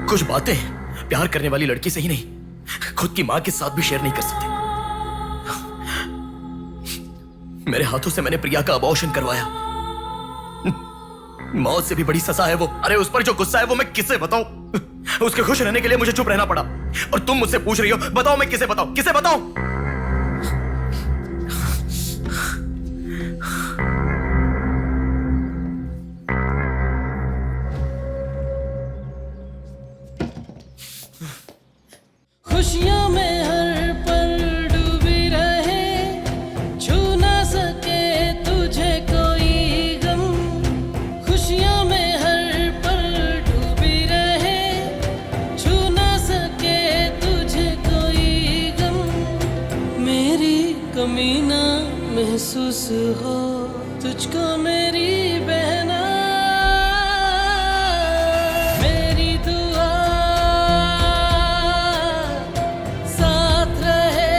कुछ बातें प्यार करने वाली लड़की से ही नहीं, खुद की मां के साथ भी शेयर नहीं कर सकते। मेरे हाथों से मैंने प्रिया का अबॉर्शन करवाया। मौत से भी बड़ी सजा है वो। अरे उस पर जो गुस्सा है वो मैं किसे बताऊं? उसके खुश रहने के लिए मुझे चुप रहना पड़ा, और तुम मुझसे पूछ रही हो बताओ मैं किसे बताऊं, किसे बताऊं? खुशियों में हर पल डूबी रहे, छू ना सके तुझे कोई गम। खुशियों में हर पल डूबी रहे, छू ना सके तुझे कोई गम। मेरी कमी ना महसूस हो तुझको मेरी बहना, मेरी दुआ साथ रहे,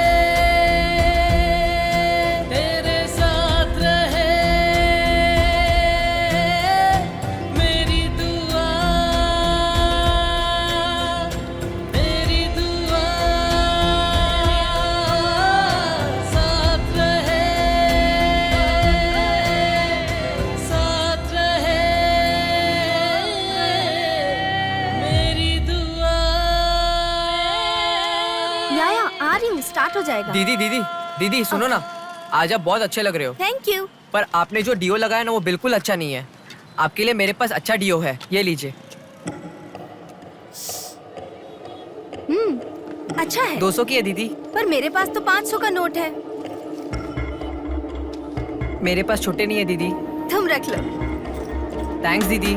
तेरे साथ रहे। मेरी दुआ, मेरी दुआ साथ रहे, साथ रहे। मेरी दुआ। याया आ रही हूँ, स्टार्ट हो जाएगा। दीदी दीदी दीदी सुनो ना, आज आप बहुत अच्छे लग रहे हो। Thank you. पर आपने जो डियो लगाया ना वो बिल्कुल अच्छा नहीं है। आपके लिए मेरे पास अच्छा डियो है, ये लीजिए। अच्छा है। 200 की है दीदी। पर मेरे पास तो 500 का नोट है। मेरे पास छोटे नहीं है दीदी। तुम रख लो। थैंक्स दीदी।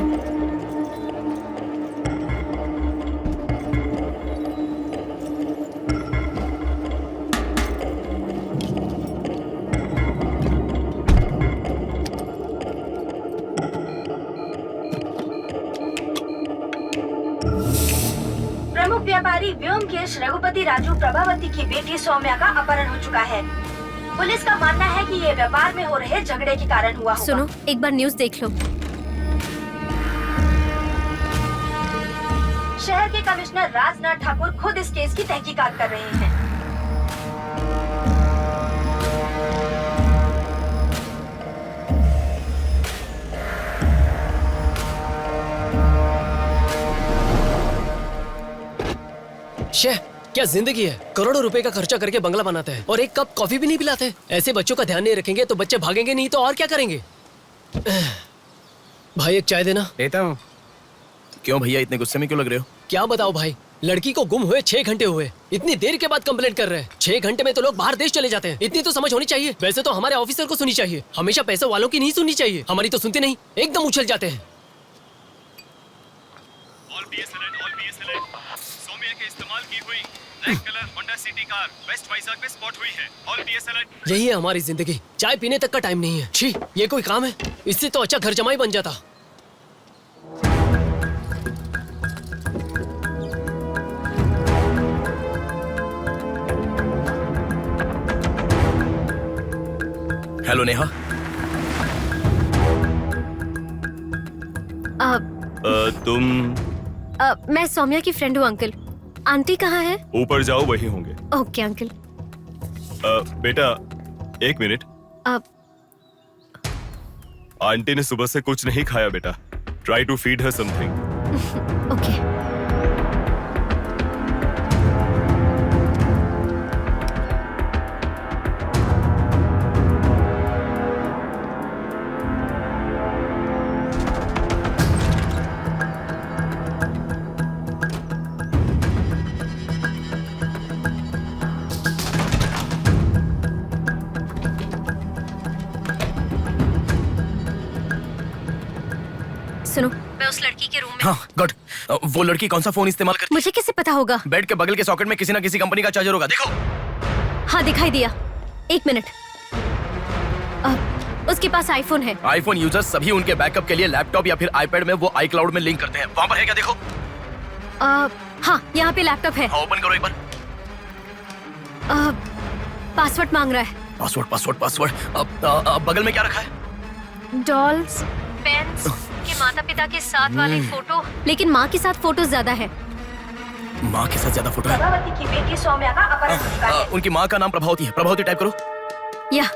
प्रमुख व्यापारी व्योमकेश रघुपति राजू प्रभावती की बेटी सौम्या का अपहरण हो चुका है। पुलिस का मानना है कि ये व्यापार में हो रहे झगड़े के कारण हुआ होगा। सुनो, एक बार न्यूज़ देख लो। शहर के कमिश्नर राजनाथ ठाकुर खुद इस केस की तहकीकात कर रहे हैं। शेह, क्या जिंदगी है। करोड़ों रुपए का खर्चा करके बंगला बनाते हैं और एक कप कॉफी भी नहीं पिलाते। ऐसे बच्चों का ध्यान नहीं रखेंगे तो बच्चे भागेंगे नहीं तो और क्या करेंगे। भाई एक चाय देना। देता हूँ। क्यों भैया इतने गुस्से में क्यों लग रहे हो? क्या बताओ भाई, लड़की को गुम हुए 6 घंटे हुए, इतनी देर के बाद कंप्लेंट कर रहे हैं। 6 घंटे में तो लोग बाहर देश चले जाते हैं। इतनी तो समझ होनी चाहिए। वैसे तो हमारे ऑफिसर को सुनी चाहिए, हमेशा पैसे वालों की नहीं सुननी चाहिए। हमारी तो सुनते नहीं, एकदम उछल जाते हैं। यही है हमारी जिंदगी, चाय पीने तक का टाइम नहीं है। छी, ये कोई काम है? इससे तो अच्छा घर जमाई बन जाता। हेलो नेहा। तुम? मैं सौम्या की फ्रेंड हूँ अंकल। आंटी कहाँ है? ऊपर जाओ, वही होंगे। Okay uncle. बेटा 1 मिनट। आंटी ने सुबह से कुछ नहीं खाया बेटा। Try to feed her something. Okay. सुनो, मैं उस लड़की के रूम में। हाँ गुड। वो लड़की कौन सा फोन इस्तेमाल करती है? मुझे कैसे पता होगा? बेड के बगल के सॉकेट में किसी ना किसी कंपनी का चार्जर होगा, देखो। हाँ दिखाई दिया। 1 मिनट। उसके पास आईफोन है। आईफोन यूजर्स सभी उनके बैकअप के लिए लैपटॉप या फिर आईपैड में वो iCloud में लिंक करते हैं। वहाँ पर है क्या, देखो। हाँ, यहाँ पे लैपटॉप है। हाँ, ओपन करो एक बार। पासवर्ड मांग रहा है। Password password password. अब बगल में क्या रखा है? डॉल्स, पेन्स, के माता पिता के साथ वाले फोटो, लेकिन माँ के साथ फोटो ज्यादा है। माँ के साथ ज्यादा फोटो है? प्रभावती की बेटी सौम्या का अपहरण हो चुका है। उनकी माँ का नाम प्रभावती है। प्रभावती टाइप करो। या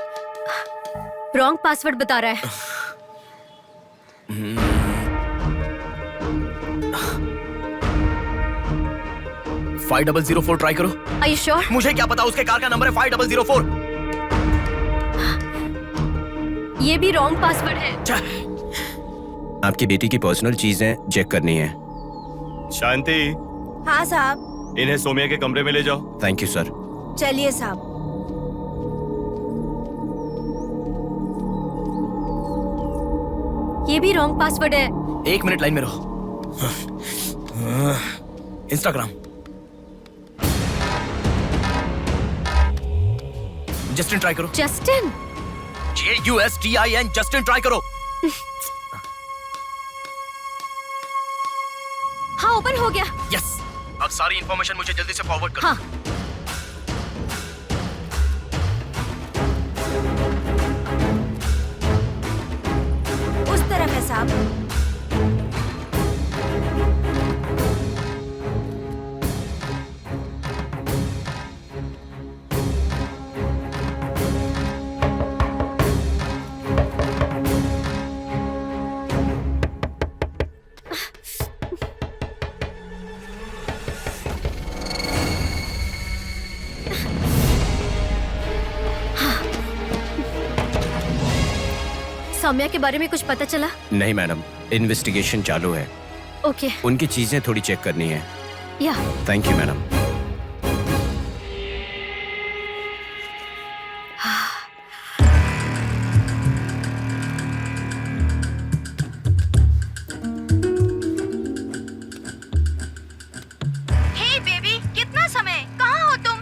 रॉन्ग पासवर्ड बता रहा है। 5004 ट्राई करो। Are you sure? मुझे क्या पता, उसके कार का नंबर है 5004। ये भी रॉन्ग पासवर्ड है। आपकी बेटी की पर्सनल चीजें चेक करनी है। शांति, हाँ साहब। इन्हें सोमिया के कमरे में ले जाओ। Thank you sir. चलिए साहब। ये भी रॉन्ग पासवर्ड है। 1 मिनट लाइन में रहो। इंस्टाग्राम। जस्टिन ट्राई करो। जस्टिन? JUSTIN, जस्टिन ट्राई करो। हाँ, ओपन हो गया। यस। अब सारी इंफॉर्मेशन मुझे जल्दी से फॉरवर्ड करो। हाँ। उस तरफ है साहब। सौम्या के बारे में कुछ पता चला? नहीं मैडम, इन्वेस्टिगेशन चालू है। ओके। उनकी चीजें थोड़ी चेक करनी है। या। Thank you madam. Hey baby, कितना समय? कहाँ हो तुम?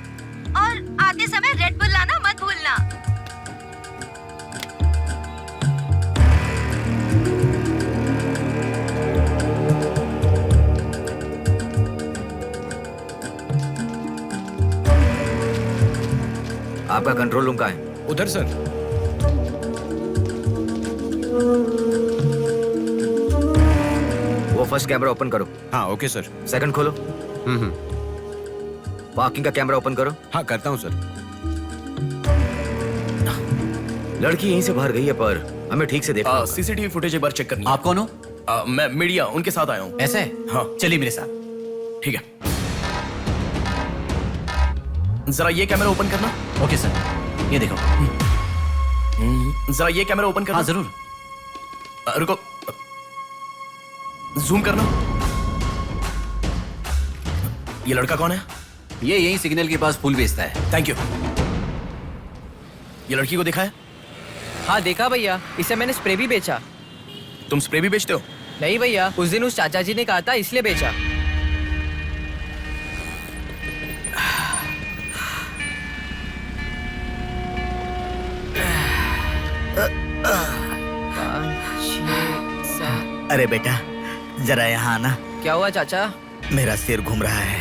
और आते समय रेड बुल लाना मत भूलना। आपका कंट्रोल रूम कहाँ है? उधर सर। वो फर्स्ट कैमरा ओपन करो। हाँ ओके सर। सेकंड खोलो। पार्किंग का कैमरा ओपन करो। हाँ करता हूँ सर। लड़की यहीं से बाहर गई है, पर हमें ठीक से देखो। सीसीटीवी फुटेज एक बार चेक करनी है। आप कौन हो? मैं मीडिया, उनके साथ आया हूँ। ऐसे? हाँ। चलिए मेरे साथ। ठीक है। जरा ये कैमरा ओपन करना। ओके सर, ये देखो। जरा ये कैमरा ओपन करना। हाँ जरूर। रुको, जूम करना। ये लड़का कौन है? ये यही सिग्नल के पास फूल बेचता है। Thank you. ये लड़की को देखा है? हाँ देखा भैया, इसे मैंने स्प्रे भी बेचा। तुम स्प्रे भी बेचते हो? नहीं भैया, उस दिन उस चाचा जी ने कहा था इसलिए बेचा। अरे बेटा, जरा यहाँ आना। क्या हुआ चाचा? मेरा सिर घूम रहा है।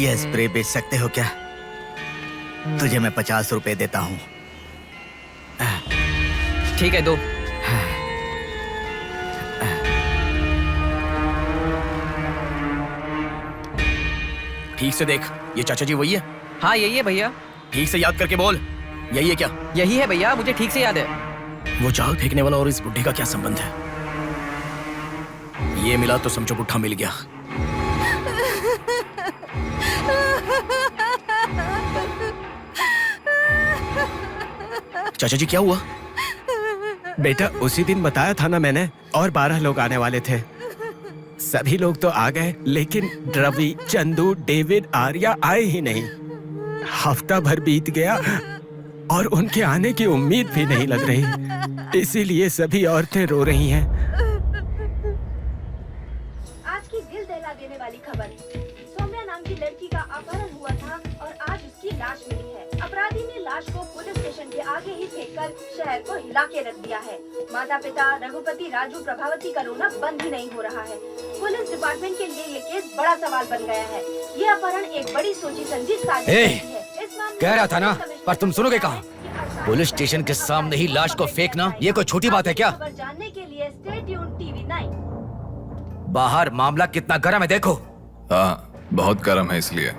यह स्प्रे बेच सकते हो क्या? तुझे मैं 50 रुपए देता हूँ। ठीक है, दो। ठीक से देख, ये चाचा जी वही है? हाँ यही है भैया। ठीक से याद करके बोल, यही है क्या? यही है भैया, मुझे ठीक से याद है। वो जाल फेंकने वाला और इस बुढ़े का क्या संबंध है? ये मिला तो समझो पुट्ठा मिल गया। चाचा जी क्या हुआ? बेटा उसी दिन बताया था ना मैंने, और 12 लोग आने वाले थे। सभी लोग तो आ गए, लेकिन रवि, चंदू, डेविड, आर्या आए ही नहीं। हफ्ता भर बीत गया और उनके आने की उम्मीद भी नहीं लग रही। इसीलिए सभी औरतें रो रही हैं। आज की दिल दहला देने वाली खबर। सौम्या नाम की लड़की का अपहरण हुआ था और आज उसकी लाश मिली है। अपराधी ने लाश को पुलिस स्टेशन के आगे ही फेंककर शहर को हिला के रख दिया है। माता पिता रघुपति, राजू, प्रभावती का रोना बंद ही नहीं हो रहा है। पुलिस डिपार्टमेंट के लिए ये केस बड़ा सवाल बन गया है। ये अपहरण एक बड़ी सोची समझी साजिश है। कह रहा था ना, पर तुम सुनोगे कहाँ? पुलिस स्टेशन के सामने ही लाश को फेंकना, ये कोई छोटी बात है क्या? खबर जानने के लिए स्टे ट्यून्ड टीवी 9। बाहर मामला कितना गर्म है देखो। हाँ बहुत गर्म है, इसलिए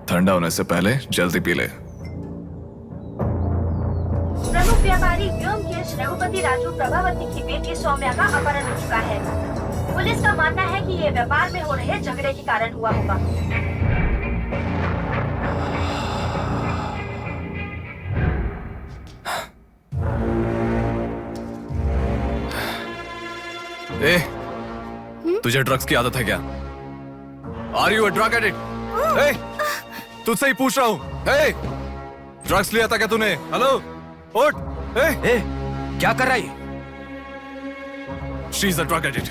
ठंडा होने से पहले जल्दी पी ले। प्रमुख व्यापारी व्योमकेश रघुपति राजू प्रभावती की बेटी सौम्या का अपहरण हो चुका है। पुलिस का मानना है कि ये व्यापार में हो रहे झगड़े के कारण हुआ होगा। ए, तुझे ड्रग्स की आदत है क्या? Are you a drug addict? ए, तुझसे ही पूछ रहा हूँ। ए, ड्रग्स लिया था क्या तूने? हेलो, उठ। ए, क्या कर रहा है? She is a drug addict.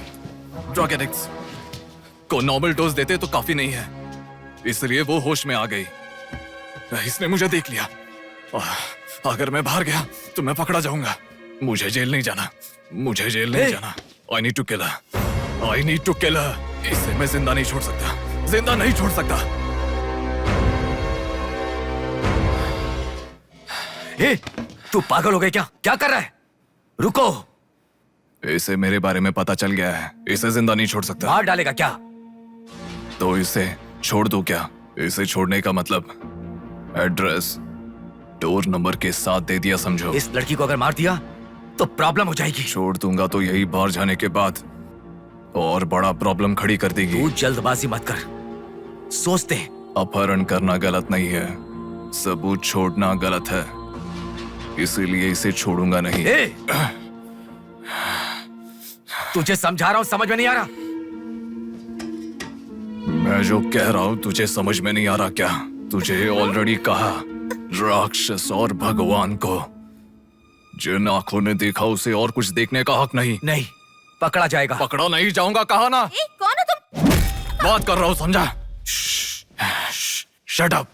Drug addicts को नॉर्मल डोज देते तो काफी नहीं है, इसलिए वो होश में आ गई। इसने मुझे देख लिया। अगर मैं बाहर गया तो मैं पकड़ा जाऊंगा। मुझे जेल नहीं जाना, मुझे जेल नहीं जाना। I need to kill her, I need to kill her. इसे मैं जिंदा नहीं छोड़ सकता, जिंदा नहीं छोड़ सकता। ए, तू पागल हो गया क्या? क्या कर रहा है? रुको। इसे मेरे बारे में पता चल गया है, इसे जिंदा नहीं छोड़ सकता। मार डालेगा क्या? तो इसे छोड़ दो क्या? इसे छोड़ने का मतलब एड्रेस डोर नंबर के साथ दे दिया समझो। इस लड़की को अगर मार दिया तो प्रॉब्लम हो जाएगी। छोड़ दूंगा तो यही बाहर जाने के बाद और बड़ा प्रॉब्लम खड़ी कर देगी। तू जल्दबाजी मत कर, सोचते हैं। अपहरण करना गलत नहीं है, सबूत छोड़ना गलत है, इसीलिए इसे छोड़ूंगा नहीं। तुझे समझा रहा हूं, समझ में नहीं आ रहा? मैं जो कह रहा हूं तुझे समझ में नहीं आ रहा क्या? तुझे ऑलरेडी कहा, राक्षस और भगवान को जिन आंखों ने देखा उसे और कुछ देखने का हक नहीं। नहीं, पकड़ा जाएगा। पकड़ा नहीं जाऊंगा, कहा ना। कौन हो तुम? बात कर रहा हूं, समझा? Shut up.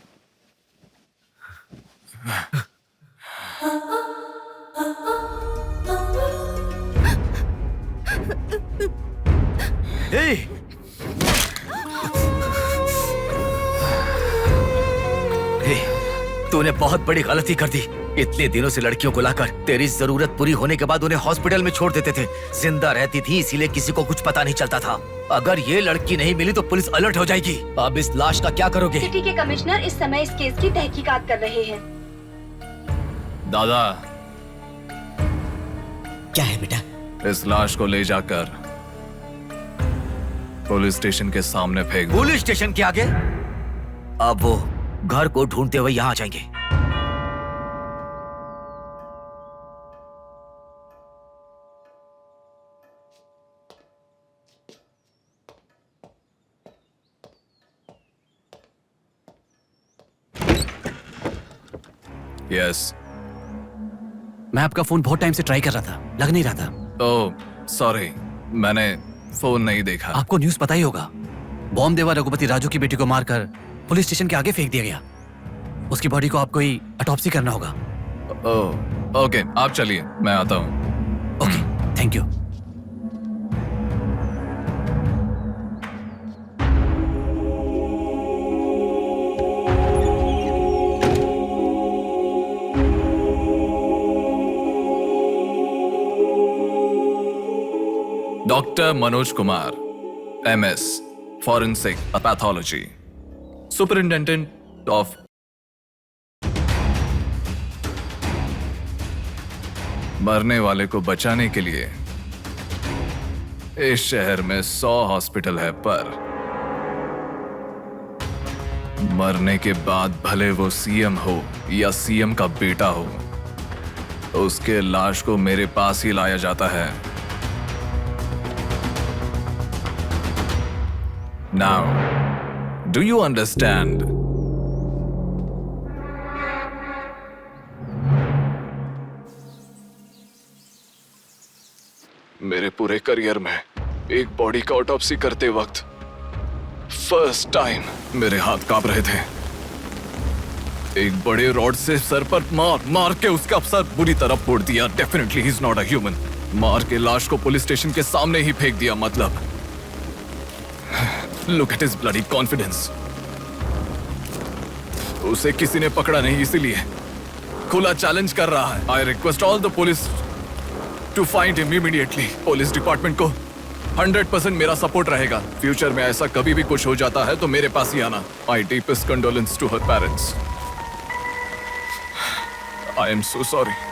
तूने बहुत बड़ी गलती कर दी। इतने दिनों से लड़कियों को लाकर तेरी जरूरत पूरी होने के बाद उन्हें हॉस्पिटल में छोड़ देते थे। जिंदा रहती थी इसीलिए किसी को कुछ पता नहीं चलता था। अगर ये लड़की नहीं मिली तो पुलिस अलर्ट हो जाएगी। अब इस लाश का क्या करोगे? सिटी के कमिश्नर इस समय इस केस की तहकीकात कर रहे हैं। दादा, क्या है बेटा? इस लाश को ले जाकर पुलिस स्टेशन के सामने फेंक दो। पुलिस स्टेशन के आगे? अब वो घर को ढूंढते हुए यहाँ आ जाएंगे। यस। मैं आपका फोन बहुत टाइम से ट्राई कर रहा था, लग नहीं रहा था। ओह, सॉरी, मैंने फोन नहीं देखा। आपको न्यूज़ पता ही होगा, बॉम्ब देवा रघुपति राजू की बेटी को मारकर पुलिस स्टेशन के आगे फेंक दिया गया। उसकी बॉडी को आपको ही ऑटोप्सी करना होगा। ओह, ओके, आप चलिए, मैं आता हूँ। Okay, thank you. Doctor Manoj Kumar, MS, forensic pathology, superintendent of. मरने वाले को बचाने के लिए इस शहर में 100 हॉस्पिटल है, पर मरने के बाद भले वो CM हो या CM का बेटा हो, उसके लाश को मेरे पास ही लाया जाता है। Now, do you understand? मेरे पूरे करियर में एक बॉडी का ऑटोप्सी करते वक्त फर्स्ट टाइम मेरे हाथ कांप रहे थे। एक बड़े रॉड से सर पर मार के उसका सर बुरी तरह फोड़ दिया। Definitely he is not a human. मार के लाश को पुलिस स्टेशन के सामने ही फेंक दिया। मतलब look at his bloody confidence. उसे किसी ने पकड़ा नहीं, इसीलिए खुला चैलेंज कर रहा है। I request all the police to find him immediately. Police department को 100% मेरा सपोर्ट रहेगा। फ्यूचर में ऐसा कभी भी कुछ हो जाता है तो मेरे पास ही आना। My deepest condolence to her parents. I am so sorry.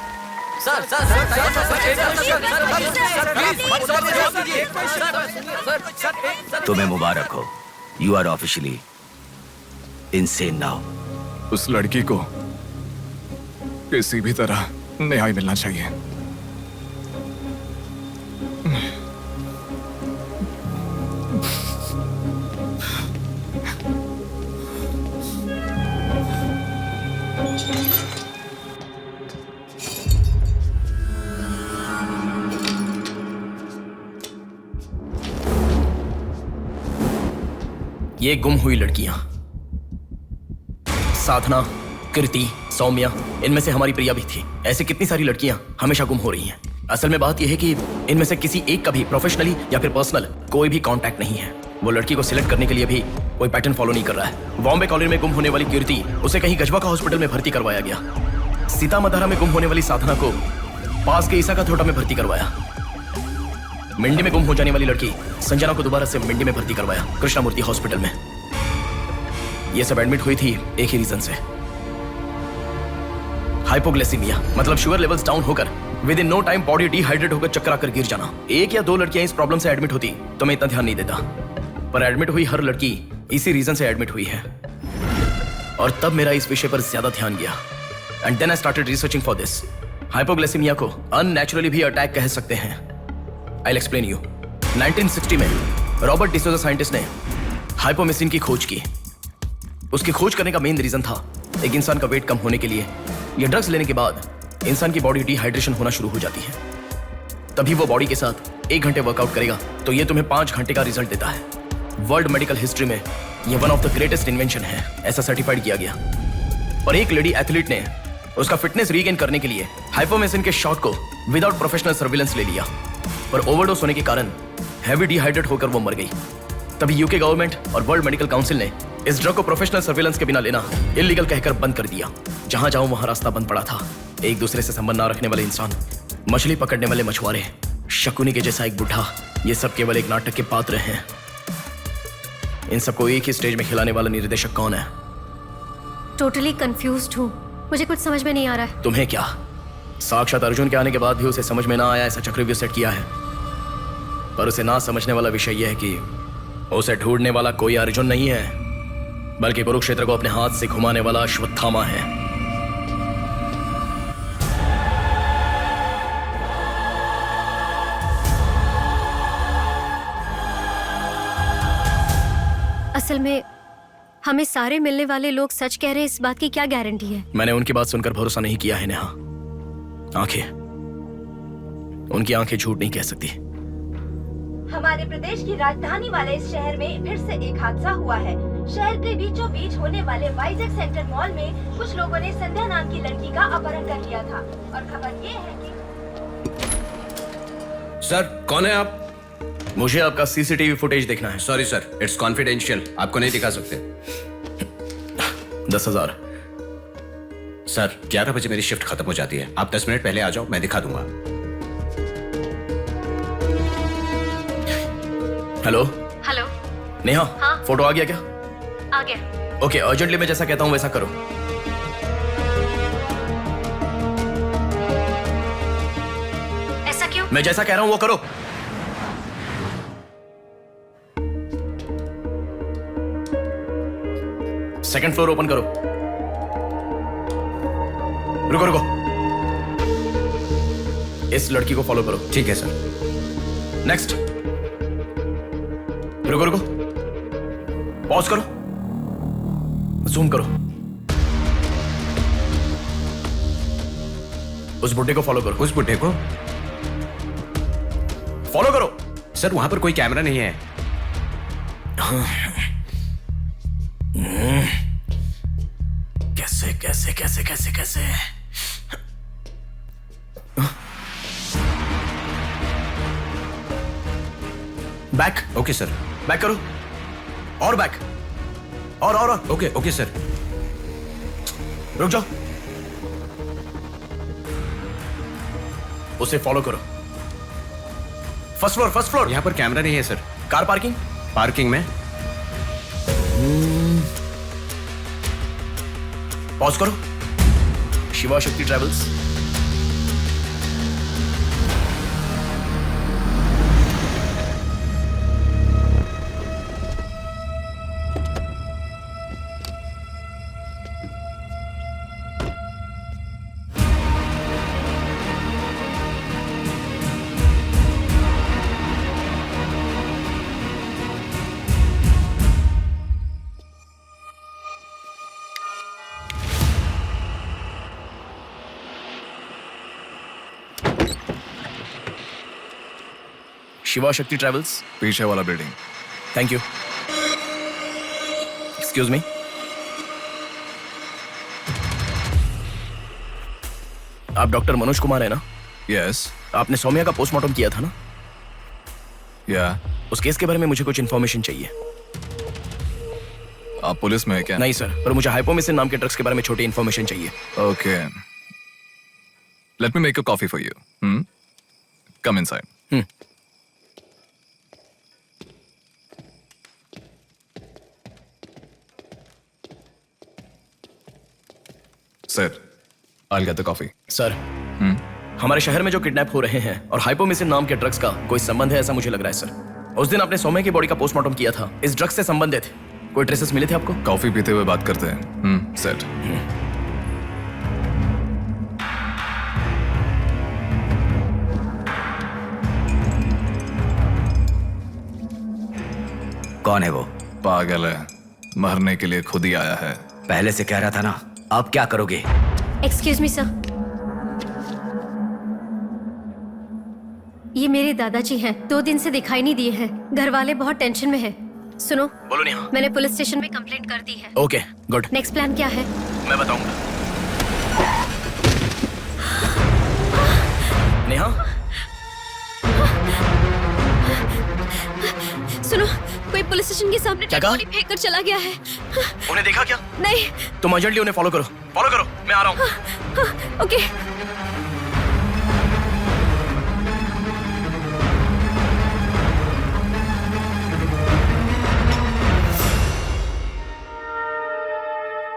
तुम्हें मुबारक हो, you are officially insane now. उस लड़की को किसी भी तरह न्याय मिलना चाहिए। ये गुम हुई लड़कियां साधना, कृति, सौम्या, इनमें से हमारी प्रिया भी थी। ऐसे कितनी सारी लड़कियां हमेशा गुम हो रही हैं। असल में बात यह है कि इनमें से किसी एक का भी प्रोफेशनली या फिर पर्सनल कोई भी कांटेक्ट नहीं है। वो लड़की को सिलेक्ट करने के लिए भी कोई पैटर्न फॉलो नहीं कर रहा है। बॉम्बे कॉलोनी में गुम होने वाली कीर्ति, उसे कहीं गजवा का हॉस्पिटल में भर्ती करवाया गया। सीतामढ़ी में गुम होने वाली साधना को पास के ईसा का थोटा में भर्ती करवाया। मिंडी में गुम हो जाने वाली लड़की संजना को दोबारा से मिंडी में भर्ती करवाया कृष्णामूर्ति हॉस्पिटल में। ये सब एडमिट हुई थी एक ही रीजन से, हाइपोग्लाइसीमिया, मतलब शुगर लेवल्स डाउन होकर within no time body dehydrate होकर चक्कर आकर गिर जाना। एक या दो लड़कियां इस प्रॉब्लम से एडमिट होती तो मैं इतना ध्यान नहीं देता, पर एडमिट हुई हर लड़की इसी रीजन से एडमिट हुई है। और तब मेरा इस विषय पर ज्यादा ध्यान गया and then I started researching for this. Hypoglycaemia को अननेचुरली भी अटैक कह सकते हैं। I will explain you. 1960 में रॉबर्ट डिसोजा साइंटिस्ट ने हाइपोमेसिन की खोज की। उसकी खोज करने का मेन रीजन था एक इंसान का वेट कम होने के लिए ये ड्रग्स लेने के बाद इंसान की बॉडी डिहाइड्रेशन होना शुरू हो जाती है। तभी वो बॉडी के साथ 1 घंटे वर्कआउट करेगा तो ये तुम्हें 5 घंटे का रिजल्ट देता है। वर्ल्ड मेडिकल हिस्ट्री में ये one of the greatest invention है, ऐसा सर्टिफाइड किया गया। और एक लेडी एथलीट ने उसका फिटनेस रीगेन करने के लिए हाइपोमेसिन के शॉट को विदाउट प्रोफेशनल सर्विलेंस ले लिया, पर ओवरडोज होने के कारण हैवी डिहाइड्रेट होकर वो मर गई। तभी यूके गवर्नमेंट और वर्ल्ड मेडिकल काउंसिल ने इस ड्रग को प्रोफेशनल सर्विलेंस के बिना लेना इलीगल कहकर बंद कर दिया। जहां जाऊं वहां रास्ता बंद पड़ा था। एक दूसरे से संबंध ना रखने वाले इंसान, मछली पकड़ने वाले मछुआरे, शकुनी के जैसा एक बुढ़ा, ये सब केवल एक नाटक के पात्र हैं। इन सबको एक ही स्टेज में खिलाने वाला निर्देशक कौन है? टोटली कंफ्यूज्ड हूँ, मुझे कुछ समझ में नहीं आ रहा है। तुम्हें क्या? साक्षात अर्जुन के आने के बाद भी उसे समझ में ना आया ऐसा चक्रव्यूह सेट किया है। पर उसे ना समझने वाला विषय यह है कि उसे ढूंढने वाला कोई अर्जुन नहीं है, बल्कि कुरुक्षेत्र को अपने हाथ से घुमाने वाला अश्वत्थामा है। असल में हमें सारे मिलने वाले लोग सच कह रहे हैं, इस बात की क्या गारंटी है? मैंने उनकी बात सुनकर भरोसा नहीं किया है नेहा। आंखें, उनकी आंखें झूठ नहीं कह सकती। हमारे प्रदेश की राजधानी वाले इस शहर में फिर से एक हादसा हुआ है। शहर के बीचों बीच होने वाले वाइजैक सेंटर मॉल में कुछ लोगों ने संध्या नाम की लड़की का अपहरण कर लिया था और खबर ये है कि सर, कौन है आप? मुझे आपका सीसीटीवी फुटेज देखना है। सॉरी सर, इट्स कॉन्फिडेंशियल, आपको नहीं दिखा सकते। 10,000। सर, 11 बजे मेरी शिफ्ट खत्म हो जाती है, आप 10 मिनट पहले आ जाओ, मैं दिखा दूंगा। हेलो हेलो नेहा, हाँ? फोटो आ गया क्या? आ गया। ओके, अर्जेंटली मैं जैसा कहता हूँ वैसा करो। ऐसा क्यों? मैं जैसा कह रहा हूँ वो करो। सेकंड फ्लोर ओपन करो। रुको रुको, इस लड़की को फॉलो करो। ठीक है सर। नेक्स्ट। रुको रुको, पॉज करो, जूम करो। उस बुड्ढे को फॉलो करो। उस बुड्ढे को फॉलो करो। सर, वहां पर कोई कैमरा नहीं है। कैसे कैसे कैसे कैसे कैसे? बैक। Okay sir. बैक करो, और बैक, और ओके ओके सर। रुक जाओ, उसे फॉलो करो। First floor, first floor. यहाँ पर कैमरा नहीं है सर। Car parking? पार्किंग में। पॉज करो। शिवा शक्ति ट्रैवल्स। शिवा शक्ति ट्रेवल्स? पीछे वाला building. Thank you. Excuse me. आप डॉक्टर मनोज कुमार है ना? यस। आपने सौम्या का पोस्टमार्टम किया था ना? या। उस केस के बारे में मुझे कुछ इन्फॉर्मेशन चाहिए। आप पुलिस में है क्या? नहीं सर, पर मुझे हाइपोमिसिन नाम के ड्रग्स के बारे में छोटी इन्फॉर्मेशन चाहिए। Okay, let me make a coffee for you. Come inside. Sir, I'll get the coffee. Sir, हमारे शहर में जो किडनैप हो रहे हैं और हाइपोमिसिन नाम के ड्रग्स का कोई संबंध है ऐसा मुझे लग रहा है सर। उस दिन आपने सौम्या की बॉडी का पोस्टमार्टम किया था, इस ड्रग्स से संबंधित कोई ट्रेसेस मिले थे आपको? कॉफी पीते हुए बात करते हैं। सेट। कौन है वो? पागल है, मरने के लिए खुद ही आया है। पहले से कह रहा था ना। अब क्या करोगे? एक्सक्यूज मी सर, ये मेरे दादाजी हैं। 2 दिन से दिखाई नहीं दिए हैं। घर वाले बहुत टेंशन में हैं। सुनो। बोलो नेहा। मैंने पुलिस स्टेशन में कंप्लेंट कर दी है। Okay, good. नेक्स्ट प्लान क्या है? मैं बताऊंगा। नेहा, सुनो, कोई पुलिस स्टेशन के सामने डेड बॉडी फेंक कर चला गया है। उन्हें देखा क्या? नहीं। तुम अर्जेंटली उन्हें फॉलो करो, मैं आ रहा हूँ। ओके।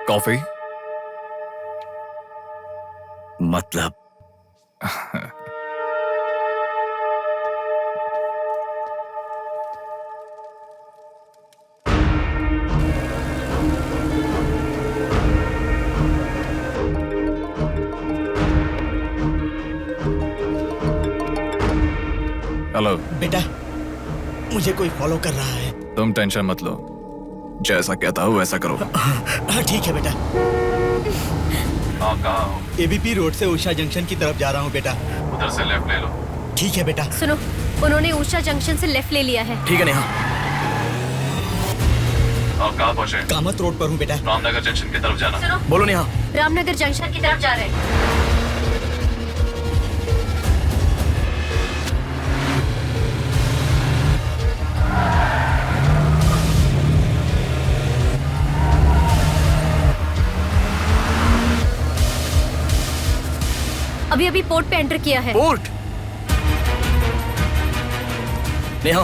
कॉफी? मतलब? हेलो बेटा, मुझे कोई फॉलो कर रहा है। तुम टेंशन मत लो, जैसा कहता हूँ वैसा करो। हाँ ठीक है बेटा। आप कहाँ हो? एबीपी रोड से उषा जंक्शन की तरफ जा रहा हूँ बेटा। उधर से लेफ्ट ले लो। ठीक है बेटा। सुनो, उन्होंने उषा जंक्शन से लेफ्ट ले लिया है। ठीक है नेहा। आप कहाँ पहुँचे? कामत रोड पर हूँ बेटा। रामनगर जंक्शन की तरफ जाना। सुनो। बोलो नेहा। रामनगर जंक्शन की तरफ जा रहे हैं। अभी पोर्ट पे एंटर किया है। पोर्ट? नेहा,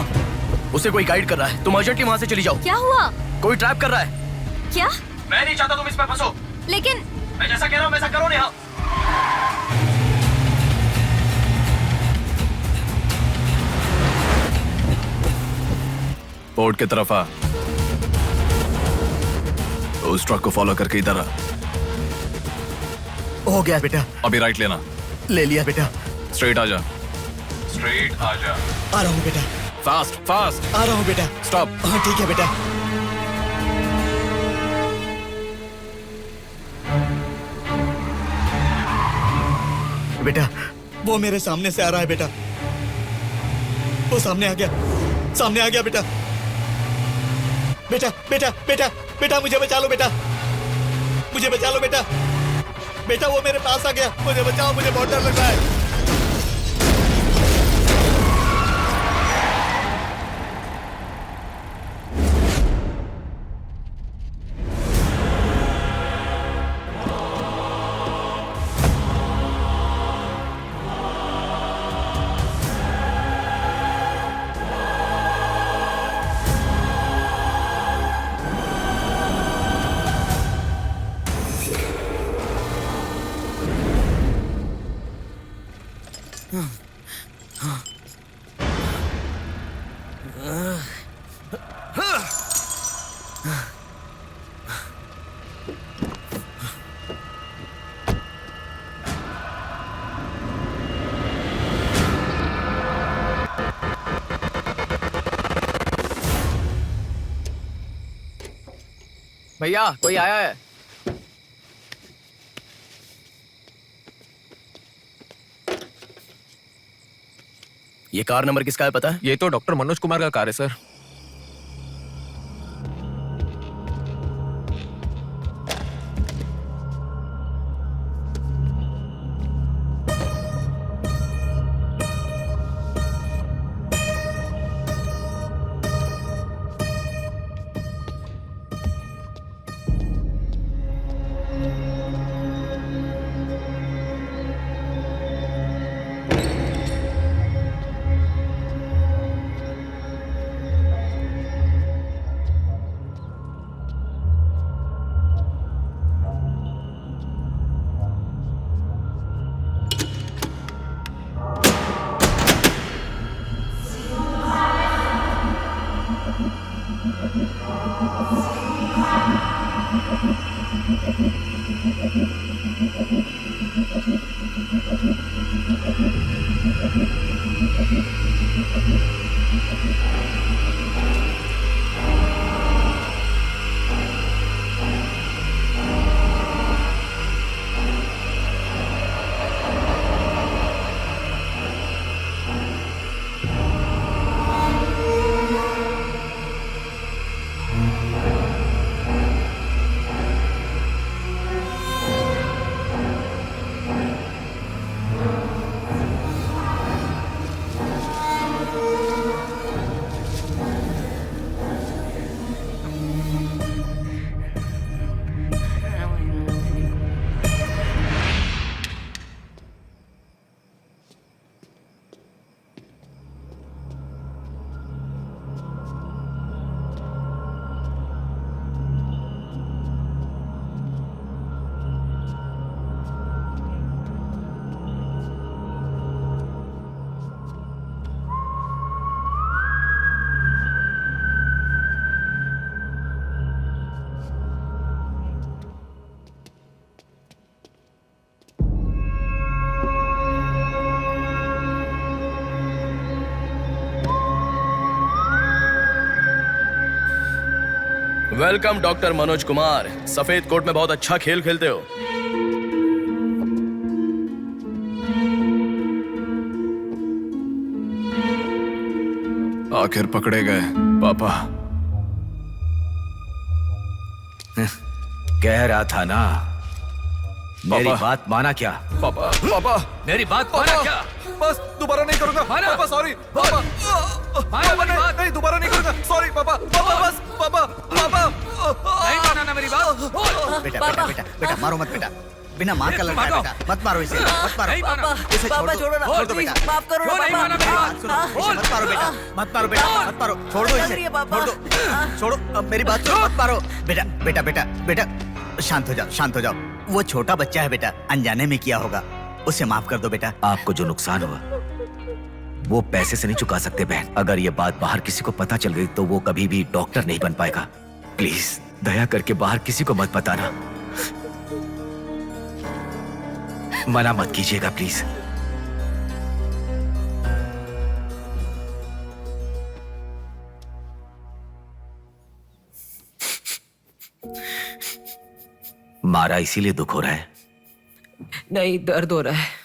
उसे कोई गाइड कर रहा है। तुम अर्जेंटली वहां से चली जाओ। क्या हुआ? कोई ट्रैप कर रहा है। क्या? मैं नहीं चाहता तुम इस पर फंसो। लेकिन मैं जैसा कह रहा हूं वैसा करो नेहा। पोर्ट की तरफ आ। उस ट्रक को फॉलो करके इधर आ। हो गया बेटा। अभी राइट लेना। ले लिया बेटा। स्ट्रेट आ जा। स्ट्रेट आ जा। आ रहा हूँ बेटा। Fast fast. आ रहा हूँ बेटा। स्टॉप। हाँ ठीक है बेटा। बेटा, वो मेरे सामने से आ रहा है बेटा। वो सामने आ गया, सामने आ गया बेटा। बेटा बेटा बेटा बेटा मुझे बचा लो बेटा, मुझे बचा लो बेटा। बेटा वो मेरे पास आ गया, मुझे बचाओ, मुझे बहुत डर लग रहा है। भैया कोई आया है। ये कार नंबर किसका है पता है? ये तो डॉक्टर मनोज कुमार का कार है sir. Welcome doctor Manoj Kumar. सफेद कोट में बहुत अच्छा खेल खेलते हो। आखिर पकड़े गए पापा। कह रहा था ना, मेरी बात माना क्या? पापा पापा मेरी बात माना क्या? बस दोबारा नहीं करूंगा पापा, सॉरी पापा। नहीं दोबारा नहीं करूंगा, सॉरी पापा। पापा बस पापा पापा नहीं माना ना मेरी बात। बेटा बेटा बेटा बेटा मारो मत बेटा, बिना माँ का लड़का है बेटा, मत मारो इसे, मत मारो इसे, पापा छोड़ो ना, छोड़ दो बेटा, माफ करो ना पापा। इसे मत मारो बेटा, मत मारो बेटा, मत मारो, छोड़ दो इसे, छोड़ दो, छोड़ो, अब मेरी बात सुनो, मत मारो बेटा बेटा बेटा बेटा, शांत हो जाओ, शांत हो जाओ। वो छोटा बच्चा है बेटा, अनजाने में किया होगा, उसे माफ कर दो बेटा। आपको जो नुकसान हुआ वो पैसे से नहीं चुका सकते बहन। अगर ये बात बाहर किसी को पता चल गई तो वो कभी भी डॉक्टर नहीं बन पाएगा। प्लीज दया करके बाहर किसी को मत बताना, मना मत कीजिएगा प्लीज। मारा इसीलिए दुख हो रहा है? नहीं, दर्द हो रहा है।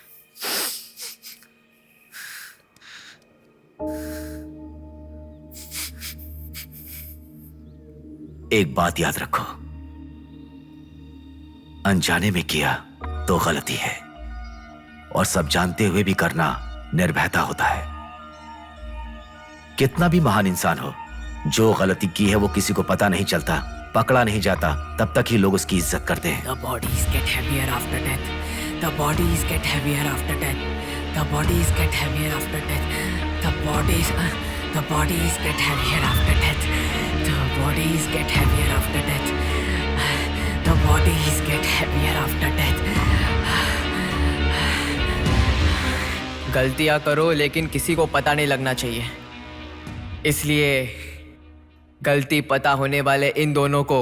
एक बात याद रखो, अनजाने में किया तो गलती है, और सब जानते हुए भी करना निर्भयता होता है। कितना भी महान इंसान हो, जो गलती की है वो किसी को पता नहीं चलता, पकड़ा नहीं जाता, तब तक ही लोग उसकी इज्जत करते हैं। The bodies get heavier after death. The bodies get heavier after death. The bodies get heavier after death. The bodies get heavier after death. The bodies get heavier after death. The bodies get heavier after death. गलतियां करो लेकिन किसी को पता नहीं लगना चाहिए, इसलिए गलती पता होने वाले इन दोनों को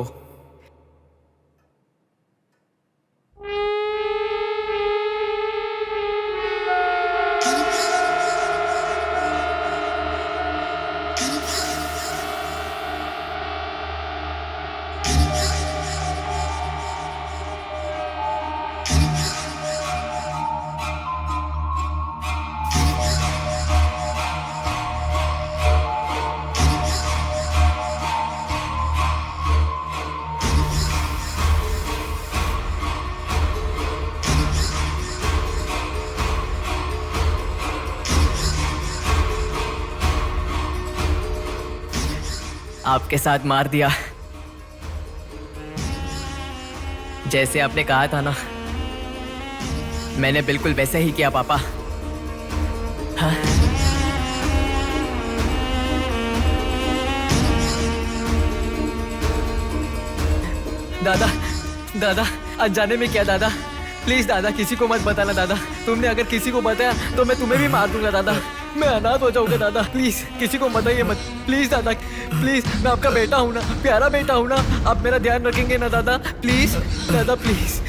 आपके साथ मार दिया। जैसे आपने कहा था ना, मैंने बिल्कुल वैसे ही किया पापा। हाँ? दादा, दादा, अनजाने में क्या दादा? प्लीज दादा, किसी को मत बताना दादा। तुमने अगर किसी को बताया तो मैं तुम्हें भी मार दूंगा दादा। मैं अनाथ हो जाऊंगा दादा। प्लीज किसी को बताइए मत। प्लीज दादा, प्लीज। मैं आपका बेटा हूं ना, प्यारा बेटा हूं ना। आप मेरा ध्यान रखेंगे ना दादा? प्लीज दादा, प्लीज।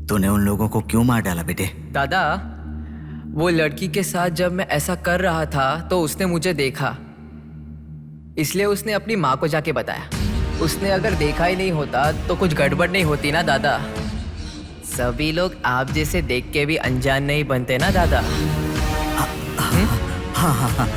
तूने उन लोगों को क्यों मार डाला बेटे? दादा, वो लड़की के साथ जब मैं ऐसा कर रहा था तो उसने मुझे देखा, इसलिए उसने अपनी माँ को जाके बताया। उसने अगर देखा ही नहीं होता तो कुछ गड़बड़ नहीं होती ना दादा। सभी लोग आप जैसे देख के भी अनजान नहीं बनते ना दादा। हाँ हाँ हाँ।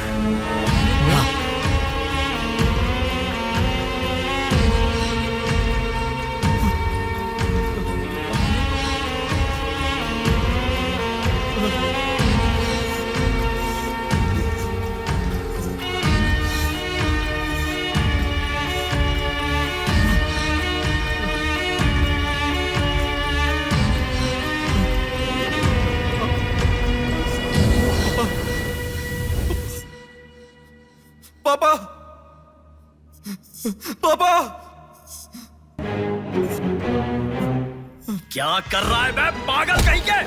पापा, पापा, क्या कर रहा है मैं पागल कहीं के?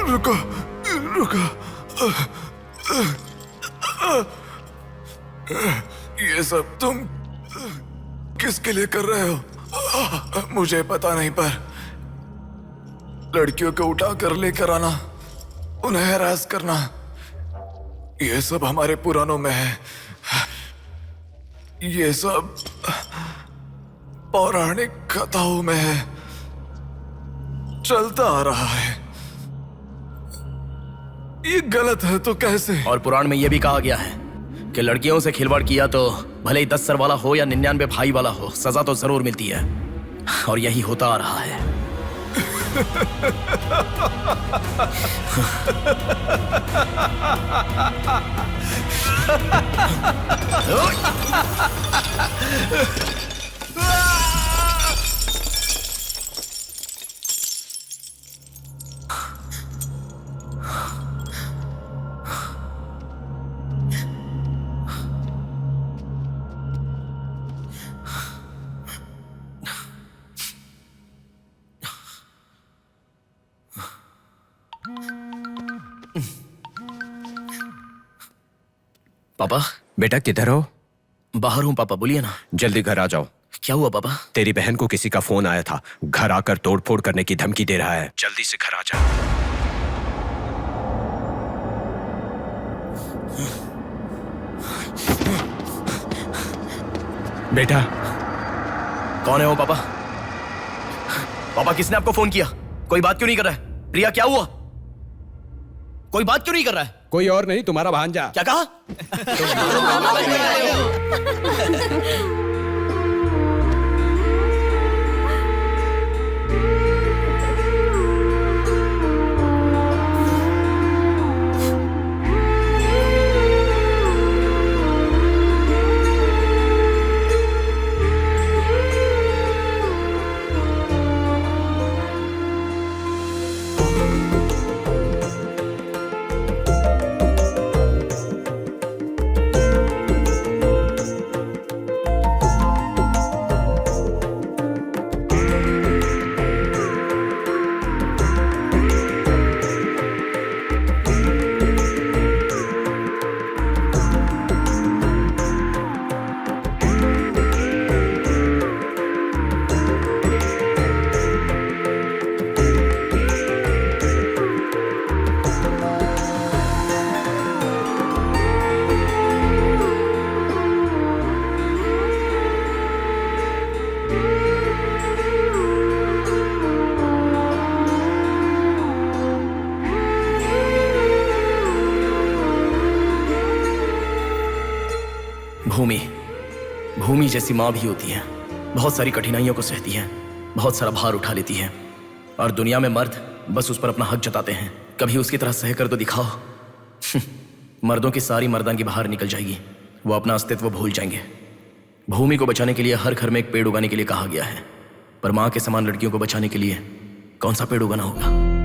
रुको, रुको। ये सब तुम किसके लिए कर रहे हो? मुझे पता नहीं, पर लड़कियों को उठा कर लेकर आना, उन्हें हैरास करना, ये सब हमारे पुराणों में है। ये सब पौराणिक कथाओं में है, चलता आ रहा है। ये गलत है तो कैसे? और पुराण में यह भी कहा गया है कि लड़कियों से खिलवाड़ किया तो भले ही 10 सर वाला हो या 99 भाई वाला हो, सजा तो जरूर मिलती है। और यही होता आ रहा है। पापा। बेटा किधर हो? बाहर हूँ पापा, बोलिए ना। जल्दी घर आ जाओ। क्या हुआ पापा? तेरी बहन को किसी का फोन आया था, घर आकर तोड़फोड़ करने की धमकी दे रहा है। जल्दी से घर आ जा। बेटा। कौन है वो पापा? पापा किसने आपको फोन किया? कोई बात क्यों नहीं कर रहा है? प्रिया क्या हुआ? कोई बात क्यों नहीं कर रहा है? कोई और नहीं, तुम्हारा भांजा। क्या कहा? भूमि जैसी माँ भी होती है, बहुत सारी कठिनाइयों को सहती है, बहुत सारा भार उठा लेती है, और दुनिया में मर्द बस उस पर अपना हक जताते हैं। कभी उसकी तरह सह कर तो दिखाओ। मर्दों की सारी मर्दांगी बाहर निकल जाएगी, वो अपना अस्तित्व भूल जाएंगे। भूमि को बचाने के लिए हर घर में एक पेड़ उगाने के लिए कहा गया है, पर माँ के समान लड़कियों को बचाने के लिए कौन सा पेड़ उगाना होगा?